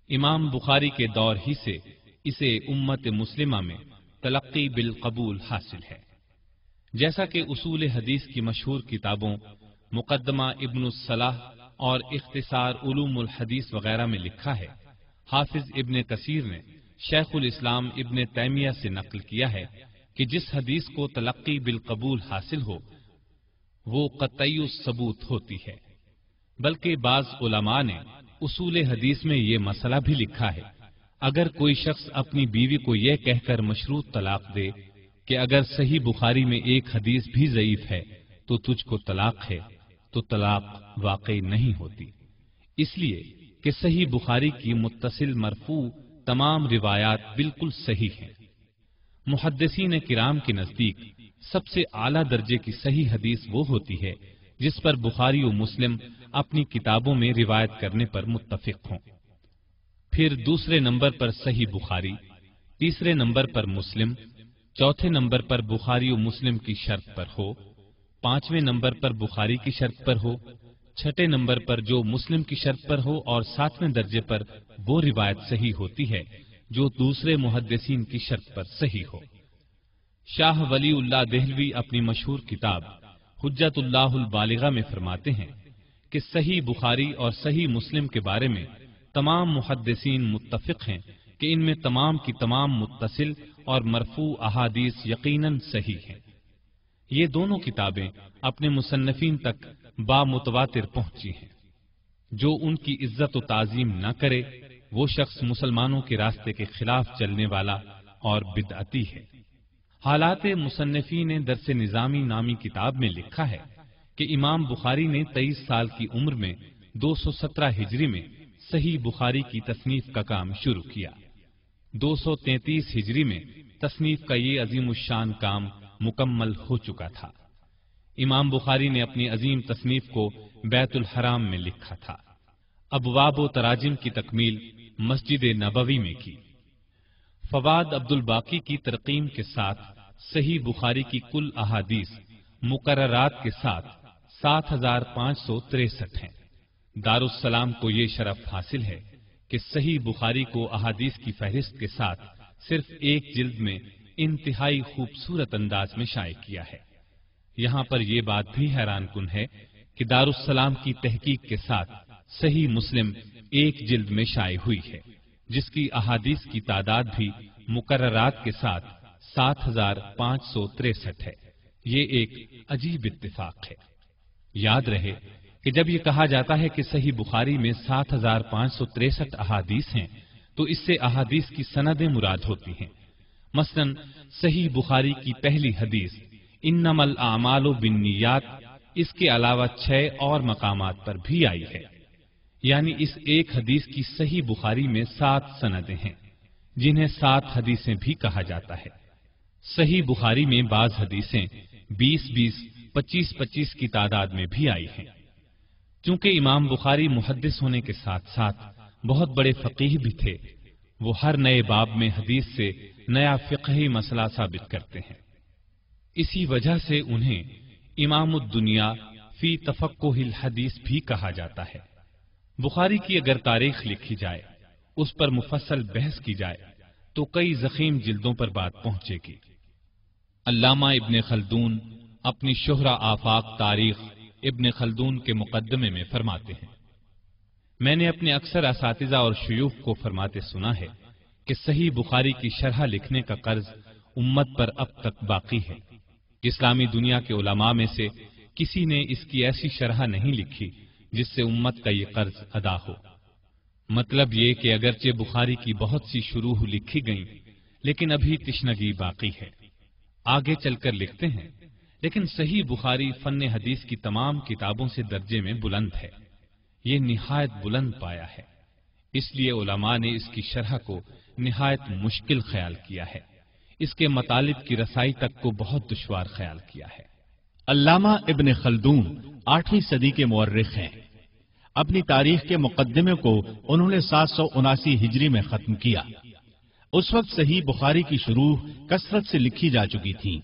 امام بخاری کے دور ہی سے اسے امت مسلمہ میں تلقی بالقبول حاصل ہے۔ جیسا کہ اصول حدیث کی مشہور کتابوں مقدمہ ابن الصلاح اور اختصار علوم الحدیث وغیرہ میں لکھا ہے، حافظ ابن کثیر نے شیخ الاسلام ابن تیمیہ سے نقل کیا ہے کہ جس حدیث کو تلقی بالقبول حاصل ہو وہ قطعی الثبوت ہوتی ہے، بلکہ بعض علماء نے اصول حدیث میں یہ مسئلہ بھی لکھا ہے، اگر کوئی شخص اپنی بیوی کو یہ کہہ کر مشروط طلاق دے کہ اگر صحیح بخاری میں ایک حدیث بھی ضعیف ہے تو تجھ کو طلاق ہے، تو طلاق واقع نہیں ہوتی، اس لیے کہ صحیح بخاری کی متصل مرفوع تمام روایات بالکل صحیح ہیں۔ محدثین کرام کے نزدیک سب سے اعلیٰ درجے کی صحیح حدیث وہ ہوتی ہے جس پر بخاری و مسلم اپنی کتابوں میں روایت کرنے پر متفق ہوں، پھر دوسرے نمبر پر صحیح بخاری، تیسرے نمبر پر مسلم، چوتھے نمبر پر بخاری و مسلم کی شرط پر ہو، پانچویں نمبر پر بخاری کی شرط پر ہو، چھٹے نمبر پر جو مسلم کی شرط پر ہو، اور ساتویں درجے پر وہ روایت صحیح ہوتی ہے جو دوسرے محدثین کی شرط پر صحیح ہو۔ شاہ ولی اللہ دہلوی اپنی مشہور کتاب حجت اللہ البالغہ میں فرماتے ہیں کہ صحیح بخاری اور صحیح مسلم کے بارے میں تمام محدثین متفق ہیں کہ ان میں تمام کی تمام متصل اور مرفوع احادیث یقیناً صحیح ہیں۔ یہ دونوں کتابیں اپنے مصنفین تک بامتواتر پہنچی ہیں۔ جو ان کی عزت و تعظیم نہ کرے وہ شخص مسلمانوں کے راستے کے خلاف چلنے والا اور بدعتی ہے۔ حالات مصنفین درس نظامی نامی کتاب میں لکھا ہے کہ امام بخاری نے 23 سال کی عمر میں 217 ہجری میں صحیح بخاری کی تصنیف کا کام شروع کیا۔ 233 ہجری میں تصنیف کا یہ عظیم الشان کام مکمل ہو چکا تھا۔ امام بخاری نے اپنی عظیم تصنیف کو بیت الحرام میں لکھا تھا۔ ابواب و تراجم کی تکمیل مسجد نبوی میں کی۔ فواد عبد الباقی کی ترقیم کے ساتھ صحیح بخاری کی کل احادیث مقررات کے ساتھ 7563 ہیں۔ دارالسلام کو یہ شرف حاصل ہے کہ صحیح بخاری کو احادیث کی فہرست کے ساتھ صرف ایک جلد میں انتہائی خوبصورت انداز میں شائع کیا ہے۔ یہاں پر یہ بات بھی حیران کن ہے کہ دارالسلام کی تحقیق کے ساتھ صحیح مسلم ایک جلد میں شائع ہوئی ہے، جس کی احادیث کی تعداد بھی مقررات کے ساتھ 7563 ہے۔ یہ ایک عجیب اتفاق ہے۔ یاد رہے کہ جب یہ کہا جاتا ہے کہ صحیح بخاری میں 7563 احادیث ہیں تو اس سے احادیث کی سندیں مراد ہوتی ہیں۔ مثلا صحیح بخاری کی پہلی حدیث انما الاعمال بالنیات اس کے علاوہ 6 اور مقامات پر بھی آئی ہے، یعنی اس ایک حدیث کی صحیح بخاری میں 7 سندیں ہیں جنہیں 7 حدیثیں بھی کہا جاتا ہے۔ صحیح بخاری میں بعض حدیثیں 20-20، 25-25 کی تعداد میں بھی آئی ہیں۔ چونکہ امام بخاری محدث ہونے کے ساتھ ساتھ بہت بڑے فقیہ بھی تھے، وہ ہر نئے باب میں حدیث سے نیا فقہی مسئلہ ثابت کرتے ہیں۔ اسی وجہ سے انہیں امام الدنیا فی تفقہ الحدیث بھی کہا جاتا ہے۔ بخاری کی اگر تاریخ لکھی جائے، اس پر مفصل بحث کی جائے تو کئی ضخیم جلدوں پر بات پہنچے گی۔ علامہ ابن خلدون اپنی شہرہ آفاق تاریخ ابن خلدون کے مقدمے میں فرماتے ہیں، میں نے اپنے اکثر اساتذہ اور شیوخ کو فرماتے سنا ہے کہ صحیح بخاری کی شرح لکھنے کا قرض امت پر اب تک باقی ہے۔ اسلامی دنیا کے علماء میں سے کسی نے اس کی ایسی شرح نہیں لکھی جس سے امت کا یہ قرض ادا ہو۔ مطلب یہ کہ اگرچہ بخاری کی بہت سی شروح لکھی گئیں لیکن ابھی تشنگی باقی ہے، آگے چل کر لکھتے ہیں، لیکن صحیح بخاری فن حدیث کی تمام کتابوں سے درجے میں بلند ہے، یہ نہایت بلند پایا ہے، اس لیے علماء نے اس کی شرح کو نہایت مشکل خیال کیا ہے، اس کے مطالب کی رسائی تک کو بہت دشوار خیال کیا ہے۔ علامہ ابن خلدون 8ویں صدی کے مورخ ہیں۔ اپنی تاریخ کے مقدمے کو انہوں نے 779 ہجری میں ختم کیا۔ اس وقت صحیح بخاری کی شروح کثرت سے لکھی جا چکی تھی۔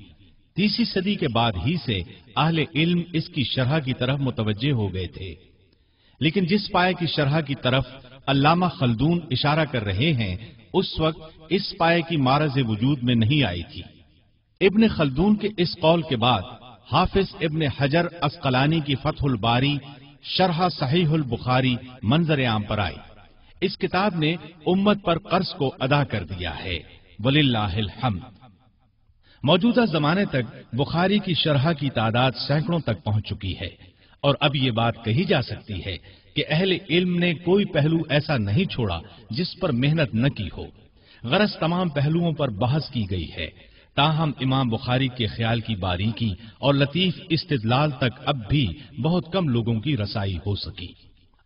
3 صدی کے بعد ہی سے اہل علم اس کی شرح کی طرف متوجہ ہو گئے تھے، لیکن جس پائے کی شرح کی طرف علامہ خلدون اشارہ کر رہے ہیں اس وقت اس پائے کی معرض وجود میں نہیں آئی تھی۔ ابن خلدون کے اس قول کے بعد حافظ ابن حجر عسقلانی کی فتح الباری شرح صحیح البخاری منظر عام پر آئی۔ اس کتاب نے امت پر قرض کو ادا کر دیا ہے، وللہ الحمد۔ موجودہ زمانے تک بخاری کی شرح کی تعداد سینکڑوں تک پہنچ چکی ہے، اور اب یہ بات کہی جا سکتی ہے کہ اہل علم نے کوئی پہلو ایسا نہیں چھوڑا جس پر محنت نہ کی ہو۔ غرض تمام پہلوؤں پر بحث کی گئی ہے، تاہم امام بخاری کے خیال کی باریکی اور لطیف استدلال تک اب بھی بہت کم لوگوں کی رسائی ہو سکی۔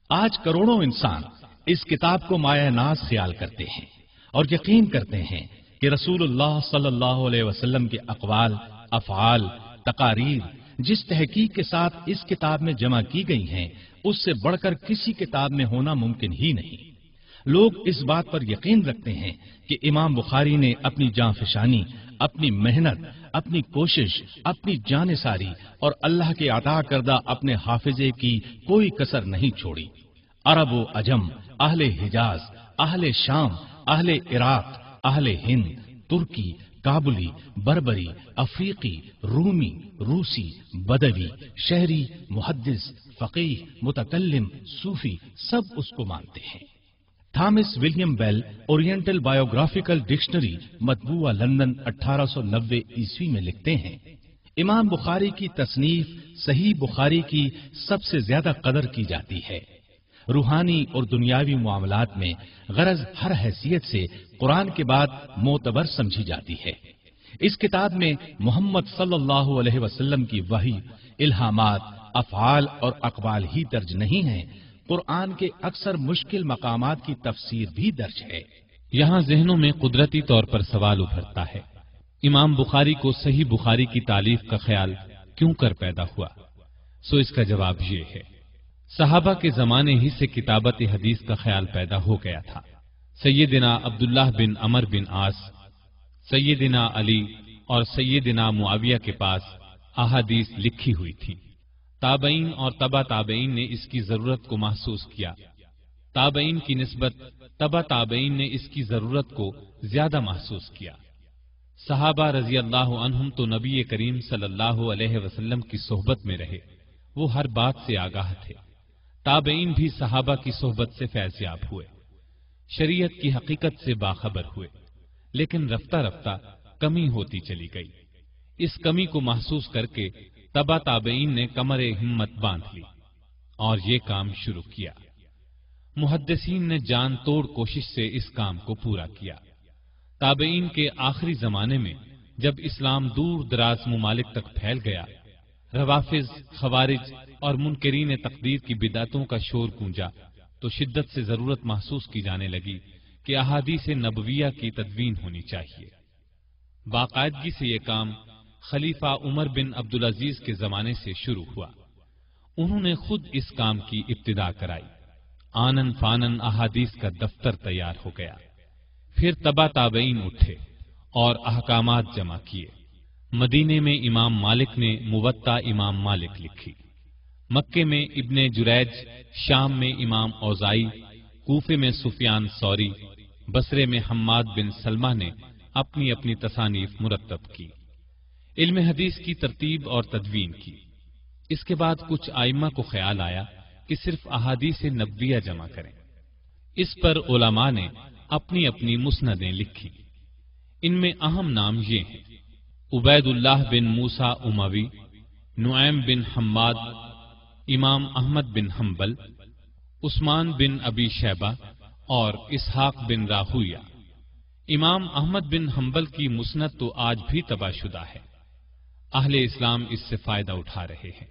آج کروڑوں انسان اس کتاب کو مایہ ناز خیال کرتے ہیں اور یقین کرتے ہیں کہ رسول اللہ صلی اللہ علیہ وسلم کے اقوال، افعال، تقاریر جس تحقیق کے ساتھ اس کتاب میں جمع کی گئی ہیں، اس سے بڑھ کر کسی کتاب میں ہونا ممکن ہی نہیں۔ لوگ اس بات پر یقین رکھتے ہیں کہ امام بخاری نے اپنی جاں فشانی، اپنی محنت، اپنی کوشش، اپنی جان ساری اور اللہ کے عطا کردہ اپنے حافظے کی کوئی کسر نہیں چھوڑی۔ عرب و عجم، اہل حجاز، اہل شام، اہل عراق، اہل ہند، ترکی، کابلی، بربری، افریقی، رومی، روسی، بدوی، شہری، محدث، فقیہ، متکلم، صوفی سب اس کو مانتے ہیں۔ تھامس ولیم بیل اورینٹل بایوگرافیکل ڈکشنری مطبوعہ لندن 1890 عیسوی میں لکھتے ہیں، امام بخاری کی تصنیف صحیح بخاری کی سب سے زیادہ قدر کی جاتی ہے۔ روحانی اور دنیاوی معاملات میں غرض ہر حیثیت سے قرآن کے بعد معتبر سمجھی جاتی ہے۔ اس کتاب میں محمد صلی اللہ علیہ وسلم کی وحی، الہامات، افعال اور اقوال ہی درج نہیں ہیں، قرآن کے اکثر مشکل مقامات کی تفسیر بھی درج ہے۔ یہاں ذہنوں میں قدرتی طور پر سوال ابھرتا ہے، امام بخاری کو صحیح بخاری کی تالیف کا خیال کیوں کر پیدا ہوا؟ سو اس کا جواب یہ ہے، صحابہ کے زمانے ہی سے کتابت حدیث کا خیال پیدا ہو گیا تھا۔ سیدنا عبداللہ بن عمر بن عاص، سیدنا علی اور سیدنا معاویہ کے پاس احادیث لکھی ہوئی تھی۔ تابعین اور تبع تابعین نے اس کی ضرورت کو محسوس کیا۔ تابعین کی نسبت تبع تابعین نے اس کی ضرورت کو زیادہ محسوس کیا۔ صحابہ رضی اللہ عنہم تو نبی کریم صلی اللہ علیہ وسلم کی صحبت میں رہے، وہ ہر بات سے آگاہ تھے۔ تابعین بھی صحابہ کی صحبت سے فیض یاب ہوئے، شریعت کی حقیقت سے باخبر ہوئے، لیکن رفتہ رفتہ کمی ہوتی چلی گئی۔ اس کمی کو محسوس کر کے تبع تابعین نے کمر ہمت باندھ لی اور یہ کام شروع کیا۔ محدثین نے جان توڑ کوشش سے اس کام کو پورا کیا۔ تابعین کے آخری زمانے میں جب اسلام دور دراز ممالک تک پھیل گیا، روافض، خوارج اور منکرین تقدیر کی بدعتوں کا شور گونجا تو شدت سے ضرورت محسوس کی جانے لگی کہ احادیث نبویہ کی تدوین ہونی چاہیے۔ باقاعدگی سے یہ کام خلیفہ عمر بن عبدالعزیز کے زمانے سے شروع ہوا۔ انہوں نے خود اس کام کی ابتدا کرائی۔ آنن فانن احادیث کا دفتر تیار ہو گیا۔ پھر تبع تابعین اٹھے اور احکامات جمع کیے۔ مدینے میں امام مالک نے موطا امام مالک لکھی، مکے میں ابن جریج، شام میں امام اوزائی، کوفے میں سفیان ثوری، بصرے میں حماد بن سلمہ نے اپنی اپنی تصانیف مرتب کی، علم حدیث کی ترتیب اور تدوین کی۔ اس کے بعد کچھ ائمہ کو خیال آیا کہ صرف احادیث نبویہ جمع کریں۔ اس پر علماء نے اپنی اپنی مسندیں لکھی۔ ان میں اہم نام یہ ہیں: عبید اللہ بن موسیٰ اموی، نعیم بن حماد، امام احمد بن حنبل، عثمان بن ابی شیبہ اور اسحاق بن راہویہ۔ امام احمد بن حنبل کی مسند تو آج بھی تباہ شدہ ہے، اہل اسلام اس سے فائدہ اٹھا رہے ہیں۔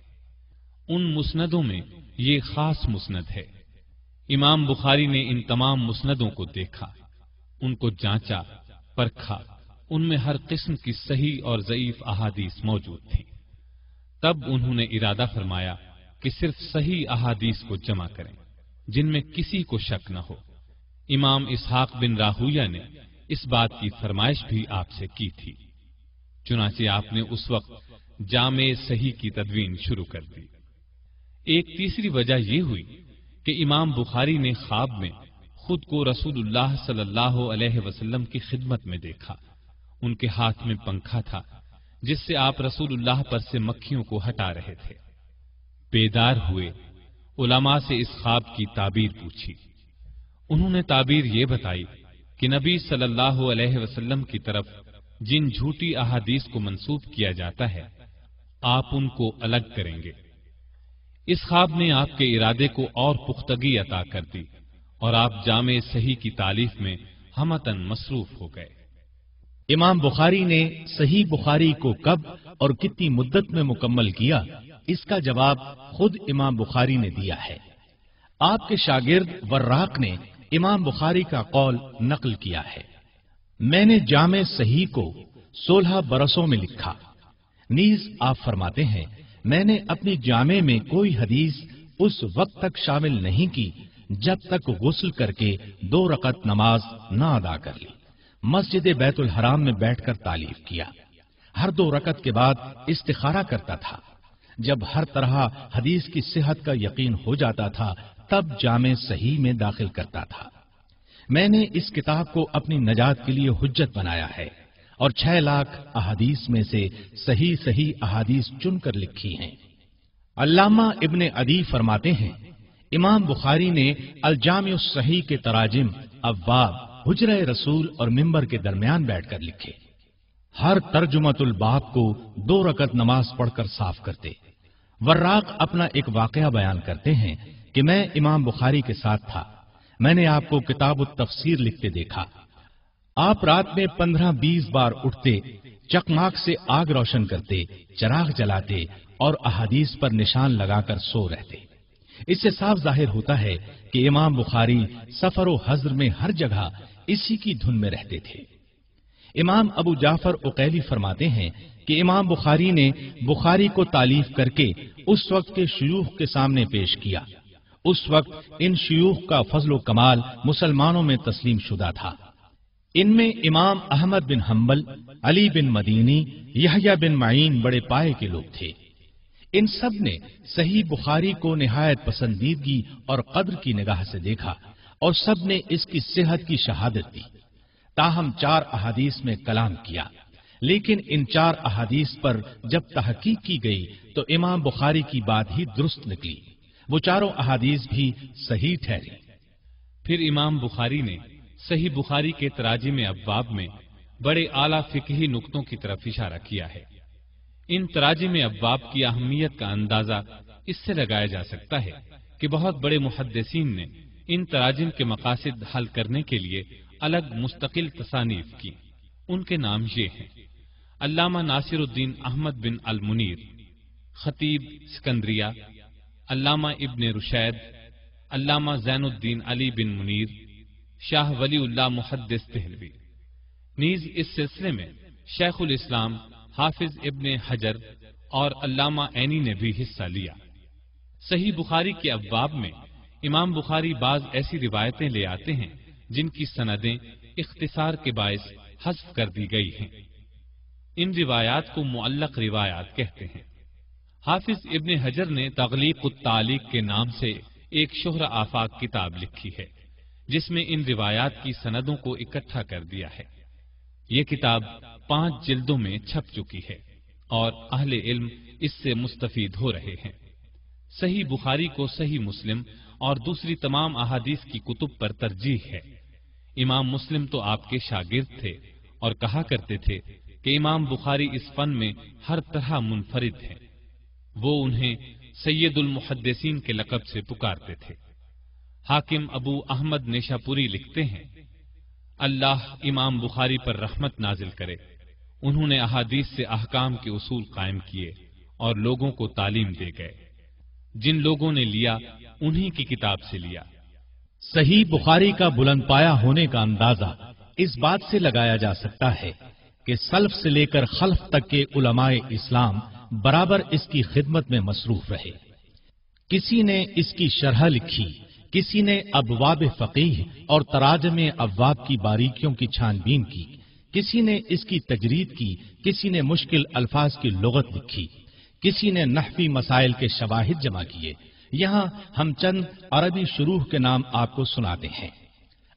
ان مسندوں میں یہ خاص مسند ہے۔ امام بخاری نے ان تمام مسندوں کو دیکھا، ان کو جانچا، پرکھا، ان میں ہر قسم کی صحیح اور ضعیف احادیث موجود تھیں۔ تب انہوں نے ارادہ فرمایا کہ صرف صحیح احادیث کو جمع کریں جن میں کسی کو شک نہ ہو۔ امام اسحاق بن راہویہ نے اس بات کی فرمائش بھی آپ سے کی تھی، چنانچہ آپ نے اس وقت جامع صحیح کی تدوین شروع کر دی۔ ایک تیسری وجہ یہ ہوئی کہ امام بخاری نے خواب میں خود کو رسول اللہ صلی اللہ علیہ وسلم کی خدمت میں دیکھا۔ ان کے ہاتھ میں پنکھا تھا جس سے آپ رسول اللہ پر سے مکھیوں کو ہٹا رہے تھے۔ بیدار ہوئے، علماء سے اس خواب کی تعبیر پوچھی۔ انہوں نے تعبیر یہ بتائی کہ نبی صلی اللہ علیہ وسلم کی طرف جن جھوٹی احادیث کو منسوب کیا جاتا ہے آپ ان کو الگ کریں گے۔ اس خواب نے آپ کے ارادے کو اور پختگی عطا کر دی اور آپ جامع صحیح کی تالیف میں ہمتن مصروف ہو گئے۔ امام بخاری نے صحیح بخاری کو کب اور کتنی مدت میں مکمل کیا، اس کا جواب خود امام بخاری نے دیا ہے۔ آپ کے شاگرد وراق نے امام بخاری کا قول نقل کیا ہے، میں نے جامع صحیح کو 16 برسوں میں لکھا۔ نیز آپ فرماتے ہیں، میں نے اپنی جامع میں کوئی حدیث اس وقت تک شامل نہیں کی جب تک غسل کر کے 2 رکعت نماز نہ ادا کر لی۔ مسجد بیت الحرام میں بیٹھ کر تالیف کیا، ہر 2 رکعت کے بعد استخارہ کرتا تھا۔ جب ہر طرح حدیث کی صحت کا یقین ہو جاتا تھا تب جامع صحیح میں داخل کرتا تھا۔ میں نے اس کتاب کو اپنی نجات کے لیے حجت بنایا ہے اور 6 لاکھ احادیث میں سے صحیح احادیث چن کر لکھی ہیں۔ علامہ ابن عدی فرماتے ہیں، امام بخاری نے الجامع الصحیح کے تراجم، ابواب، حجرہ رسول اور ممبر کے درمیان بیٹھ کر لکھے۔ ہر ترجمۃ الباب کو 2 رکعت نماز پڑھ کر صاف کرتے۔ وراق اپنا ایک واقعہ بیان کرتے ہیں کہ میں امام بخاری کے ساتھ تھا، میں نے آپ کو کتاب التفسیر لکھتے دیکھا۔ آپ رات میں 15-20 بار اٹھتے، چکماک سے آگ روشن کرتے، چراغ جلاتے اور احادیث پر نشان لگا کر سو رہتے۔ اس سے صاف ظاہر ہوتا ہے کہ امام بخاری سفر و حضر میں ہر جگہ اسی کی دھن میں رہتے تھے۔ امام ابو جعفر عقیلی فرماتے ہیں کہ امام بخاری نے بخاری کو تالیف کر کے اس وقت کے شیوخ کے سامنے پیش کیا۔ اس وقت ان شیوخ کا فضل و کمال مسلمانوں میں تسلیم شدہ تھا۔ ان میں امام احمد بن حنبل، علی بن مدینی، یحییٰ بن معین بڑے پائے کے لوگ تھے۔ ان سب نے صحیح بخاری کو نہایت پسندیدگی اور قدر کی نگاہ سے دیکھا اور سب نے اس کی صحت کی شہادت دی۔ تاہم 4 احادیث میں کلام کیا، لیکن ان 4 احادیث پر جب تحقیق کی گئی تو امام بخاری کی بات ہی درست نکلی، وہ 4 احادیث بھی صحیح ٹھہری۔ پھر امام بخاری نے صحیح بخاری کے تراجم ابواب میں بڑے اعلیٰ فقہی نقطوں کی طرف اشارہ کیا ہے۔ ان تراجم ابواب کی اہمیت کا اندازہ اس سے لگایا جا سکتا ہے کہ بہت بڑے محدثین نے ان تراجم کے مقاصد حل کرنے کے لیے الگ مستقل تصانیف کی۔ ان کے نام یہ ہیں: علامہ ناصر الدین احمد بن المنیر، خطیب سکندریہ، علامہ ابن رشید، علامہ زین الدین علی بن منیر، شاہ ولی اللہ محدث دہلوی۔ نیز اس سلسلے میں شیخ الاسلام حافظ ابن حجر اور علامہ عینی نے بھی حصہ لیا۔ صحیح بخاری کے ابواب میں امام بخاری بعض ایسی روایتیں لے آتے ہیں جن کی سندیں اختصار کے باعث حذف کر دی گئی ہیں۔ ان روایات کو معلق روایات کہتے ہیں۔ حافظ ابن حجر نے تغلیق التعلیق کے نام سے ایک شہرہ آفاق کتاب لکھی ہے جس میں ان روایات کی سندوں کو اکٹھا کر دیا ہے۔ یہ کتاب 5 جلدوں میں چھپ چکی ہے اور اہل علم اس سے مستفید ہو رہے ہیں۔ صحیح بخاری کو صحیح مسلم اور دوسری تمام احادیث کی کتب پر ترجیح ہے۔ امام مسلم تو آپ کے شاگرد تھے اور کہا کرتے تھے کہ امام بخاری اس فن میں ہر طرح منفرد ہیں۔ وہ انہیں سید المحدثین کے لقب سے پکارتے تھے۔ حاکم ابو احمد نیشاپوری لکھتے ہیں، اللہ امام بخاری پر رحمت نازل کرے، انہوں نے احادیث سے احکام کے اصول قائم کیے اور لوگوں کو تعلیم دے گئے۔ جن لوگوں نے لیا انہی کی کتاب سے لیا۔ صحیح بخاری کا بلند پایا ہونے کا اندازہ اس بات سے لگایا جا سکتا ہے کہ سلف سے لے کر خلف تک کے علماء اسلام برابر اس کی خدمت میں مصروف رہے۔ کسی نے اس کی شرح لکھی، کسی نے ابواب فقیہ اور تراجم ابواب کی باریکیوں کی چھان بین کی، کسی نے اس کی تجرید کی، کسی نے مشکل الفاظ کی لغت لکھی، کسی نے نحوی مسائل کے شواہد جمع کیے۔ یہاں ہم چند عربی شروح کے نام آپ کو سناتے ہیں۔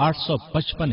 855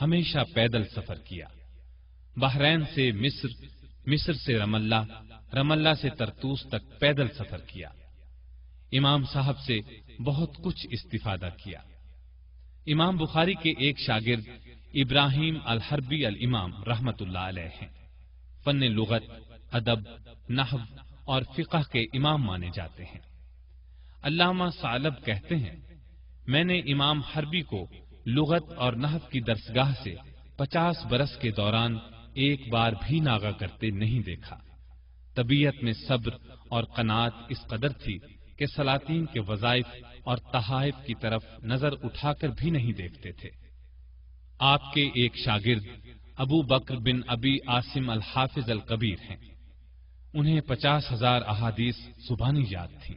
ہمیشہ پیدل سفر کیا۔ بحرین سے مصر، مصر سے رم اللہ سے ترتوس تک پیدل سفر کیا۔ امام صاحب سے بہت کچھ استفادہ کیا۔ امام بخاری کے ایک شاگرد ابراہیم الحربی الامام رحمت اللہ علیہ ہیں۔ فن لغت، ادب، نحو اور فقہ کے امام مانے جاتے ہیں۔ علامہ ثعلب کہتے ہیں، میں نے امام حربی کو لغت اور نحو کی درسگاہ سے 50 برس کے دوران ایک بار بھی ناغہ کرتے نہیں دیکھا۔ طبیعت میں صبر اور قناعت اس قدر تھی کہ سلاطین کے وظائف اور تحائف کی طرف نظر اٹھا کر بھی نہیں دیکھتے تھے۔ آپ کے ایک شاگرد ابو بکر بن ابی عاصم الحافظ الکبیر ہیں۔ انہیں 50,000 احادیث زبانی یاد تھیں۔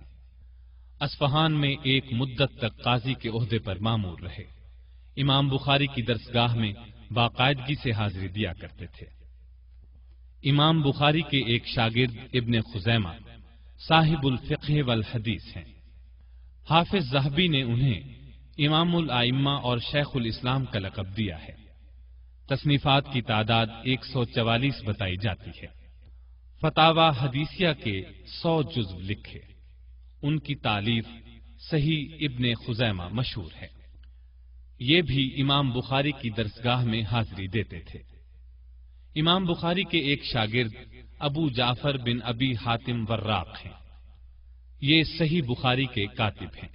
اصفہان میں ایک مدت تک قاضی کے عہدے پر مامور رہے۔ امام بخاری کی درسگاہ میں باقاعدگی سے حاضری دیا کرتے تھے۔ امام بخاری کے ایک شاگرد ابن خزیمہ صاحب الفقہ والحدیث ہیں۔ حافظ ذہبی نے انہیں امام الائمہ اور شیخ الاسلام کا لقب دیا ہے۔ تصنیفات کی تعداد 144 بتائی جاتی ہے۔ فتاوی حدیثیہ کے 100 جزو لکھے۔ ان کی تالیف صحیح ابن خزیمہ مشہور ہے۔ یہ بھی امام بخاری کی درسگاہ میں حاضری دیتے تھے۔ امام بخاری کے ایک شاگرد ابو جعفر بن ابی حاتم وراق ہیں۔ یہ صحیح بخاری کے کاتب ہیں۔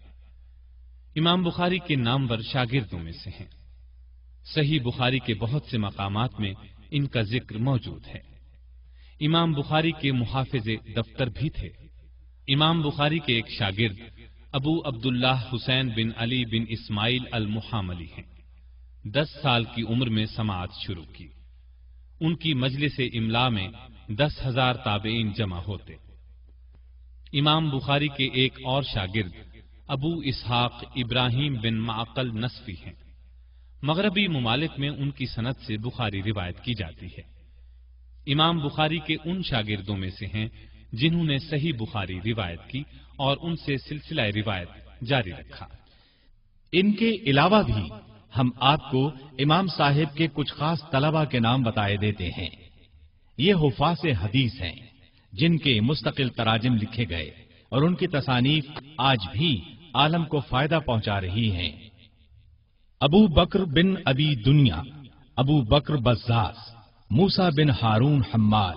امام بخاری کے نامور شاگردوں میں سے ہیں۔ صحیح بخاری کے بہت سے مقامات میں ان کا ذکر موجود ہے۔ امام بخاری کے محافظ دفتر بھی تھے۔ امام بخاری کے ایک شاگرد ابو عبداللہ حسین بن علی بن اسماعیل المحاملی ہیں۔ 10 سال کی عمر میں سماعت شروع کی۔ ان کی مجلس املا میں 10,000 تابعین جمع ہوتے۔ امام بخاری کے ایک اور شاگرد ابو اسحاق ابراہیم بن معقل نصفی ہیں۔ مغربی ممالک میں ان کی سند سے بخاری روایت کی جاتی ہے۔ امام بخاری کے ان شاگردوں میں سے ہیں جنہوں نے صحیح بخاری روایت کی اور ان سے سلسلہ روایت جاری رکھا۔ ان کے علاوہ بھی ہم آپ کو امام صاحب کے کچھ خاص طلبہ کے نام بتائے دیتے ہیں۔ یہ حفاظ حدیث ہیں جن کے مستقل تراجم لکھے گئے اور ان کی تصانیف آج بھی عالم کو فائدہ پہنچا رہی ہیں۔ ابو بکر بن ابی دنیا، ابو بکر بزاز، موسیٰ بن ہارون حمال،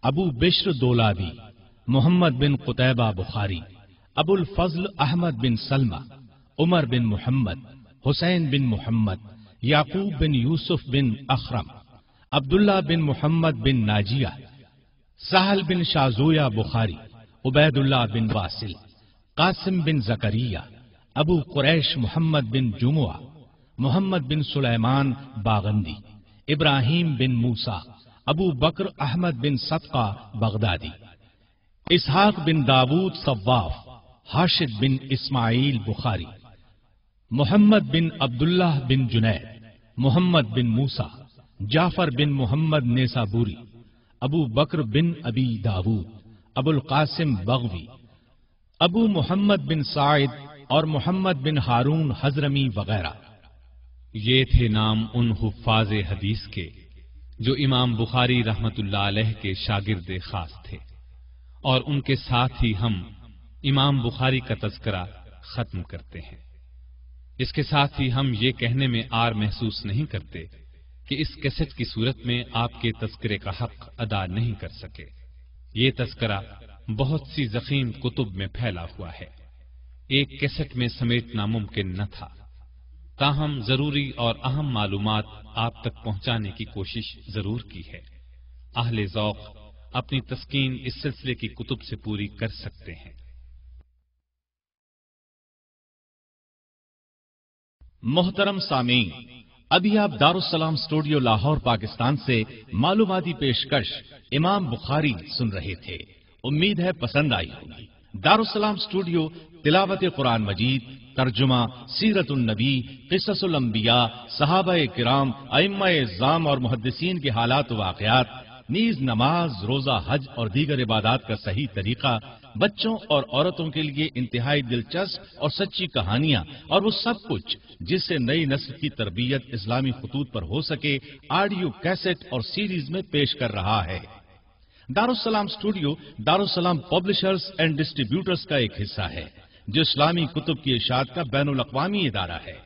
ابو بشر دولابی، محمد بن قتیبہ بخاری، ابو الفضل احمد بن سلمہ، عمر بن محمد، حسین بن محمد، یعقوب بن یوسف بن اخرم، عبداللہ بن محمد بن ناجیہ، سہل بن شازویہ بخاری، عبید اللہ بن واصل، قاسم بن زکریہ، ابو قریش محمد بن جمعہ، محمد بن سلیمان باغندی، ابراہیم بن موسیٰ، ابو بکر احمد بن صدقہ بغدادی، اسحاق بن داود صواف، حاشد بن اسماعیل بخاری، محمد بن عبداللہ بن جنید، محمد بن موسیٰ، جعفر بن محمد نیسابوری، ابو بکر بن ابی داود، ابو القاسم بغوی، ابو محمد بن سعید اور محمد بن ہارون حضرمی وغیرہ۔ یہ تھے نام ان حفاظ حدیث کے جو امام بخاری رحمت اللہ علیہ کے شاگرد خاص تھے، اور ان کے ساتھ ہی ہم امام بخاری کا تذکرہ ختم کرتے ہیں۔ اس کے ساتھ ہی ہم یہ کہنے میں عار محسوس نہیں کرتے کہ اس کیسٹ کی صورت میں آپ کے تذکرے کا حق ادا نہیں کر سکے۔ یہ تذکرہ بہت سی ضخیم کتب میں پھیلا ہوا ہے، ایک کیسٹ میں سمیٹنا ممکن نہ تھا، تاہم ضروری اور اہم معلومات آپ تک پہنچانے کی کوشش ضرور کی ہے۔ اہل ذوق اپنی تسکین اس سلسلے کی کتب سے پوری کر سکتے ہیں۔ محترم سامعین، ابھی آپ دارالسلام اسٹوڈیو لاہور پاکستان سے معلوماتی پیشکش امام بخاری سن رہے تھے۔ امید ہے پسند آئی ہوگی۔ دارالسلام اسٹوڈیو تلاوت قرآن مجید، ترجمہ، سیرت النبی، قصص الانبیاء، صحابہ کرام، ائمہ اعظام اور محدثین کے حالات و واقعات، نیز نماز، روزہ، حج اور دیگر عبادات کا صحیح طریقہ، بچوں اور عورتوں کے لیے انتہائی دلچسپ اور سچی کہانیاں اور وہ سب کچھ جس سے نئی نسل کی تربیت اسلامی خطوط پر ہو سکے، آڈیو کیسٹ اور سیریز میں پیش کر رہا ہے۔ دارالسلام اسٹوڈیو دارالسلام پبلشرز اینڈ ڈسٹریبیوٹرز کا ایک حصہ ہے جو اسلامی کتب کی اشاعت کا بین الاقوامی ادارہ ہے،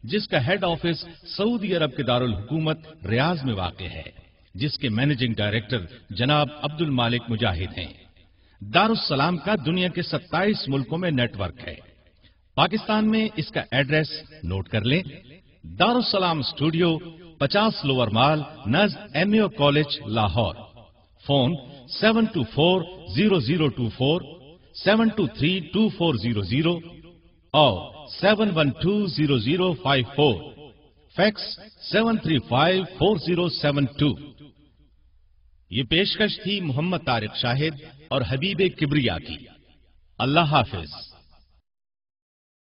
جس کا ہیڈ آفس سعودی عرب کے دارالحکومت ریاض میں واقع ہے، جس کے مینیجنگ ڈائریکٹر جناب عبد المالک مجاہد ہیں۔ دارالسلام کا دنیا کے 27 ملکوں میں نیٹ ورک ہے۔ پاکستان میں اس کا ایڈریس نوٹ کر لیں: دارالسلام اسٹوڈیو، 50 لوور مال، نزد MAO کالج، لاہور۔ فون 72400247232400 اور 71200054، فیکس 7354072۔ یہ پیشکش تھی محمد طارق شاہد اور حبیب کبریا کی۔ اللہ حافظ۔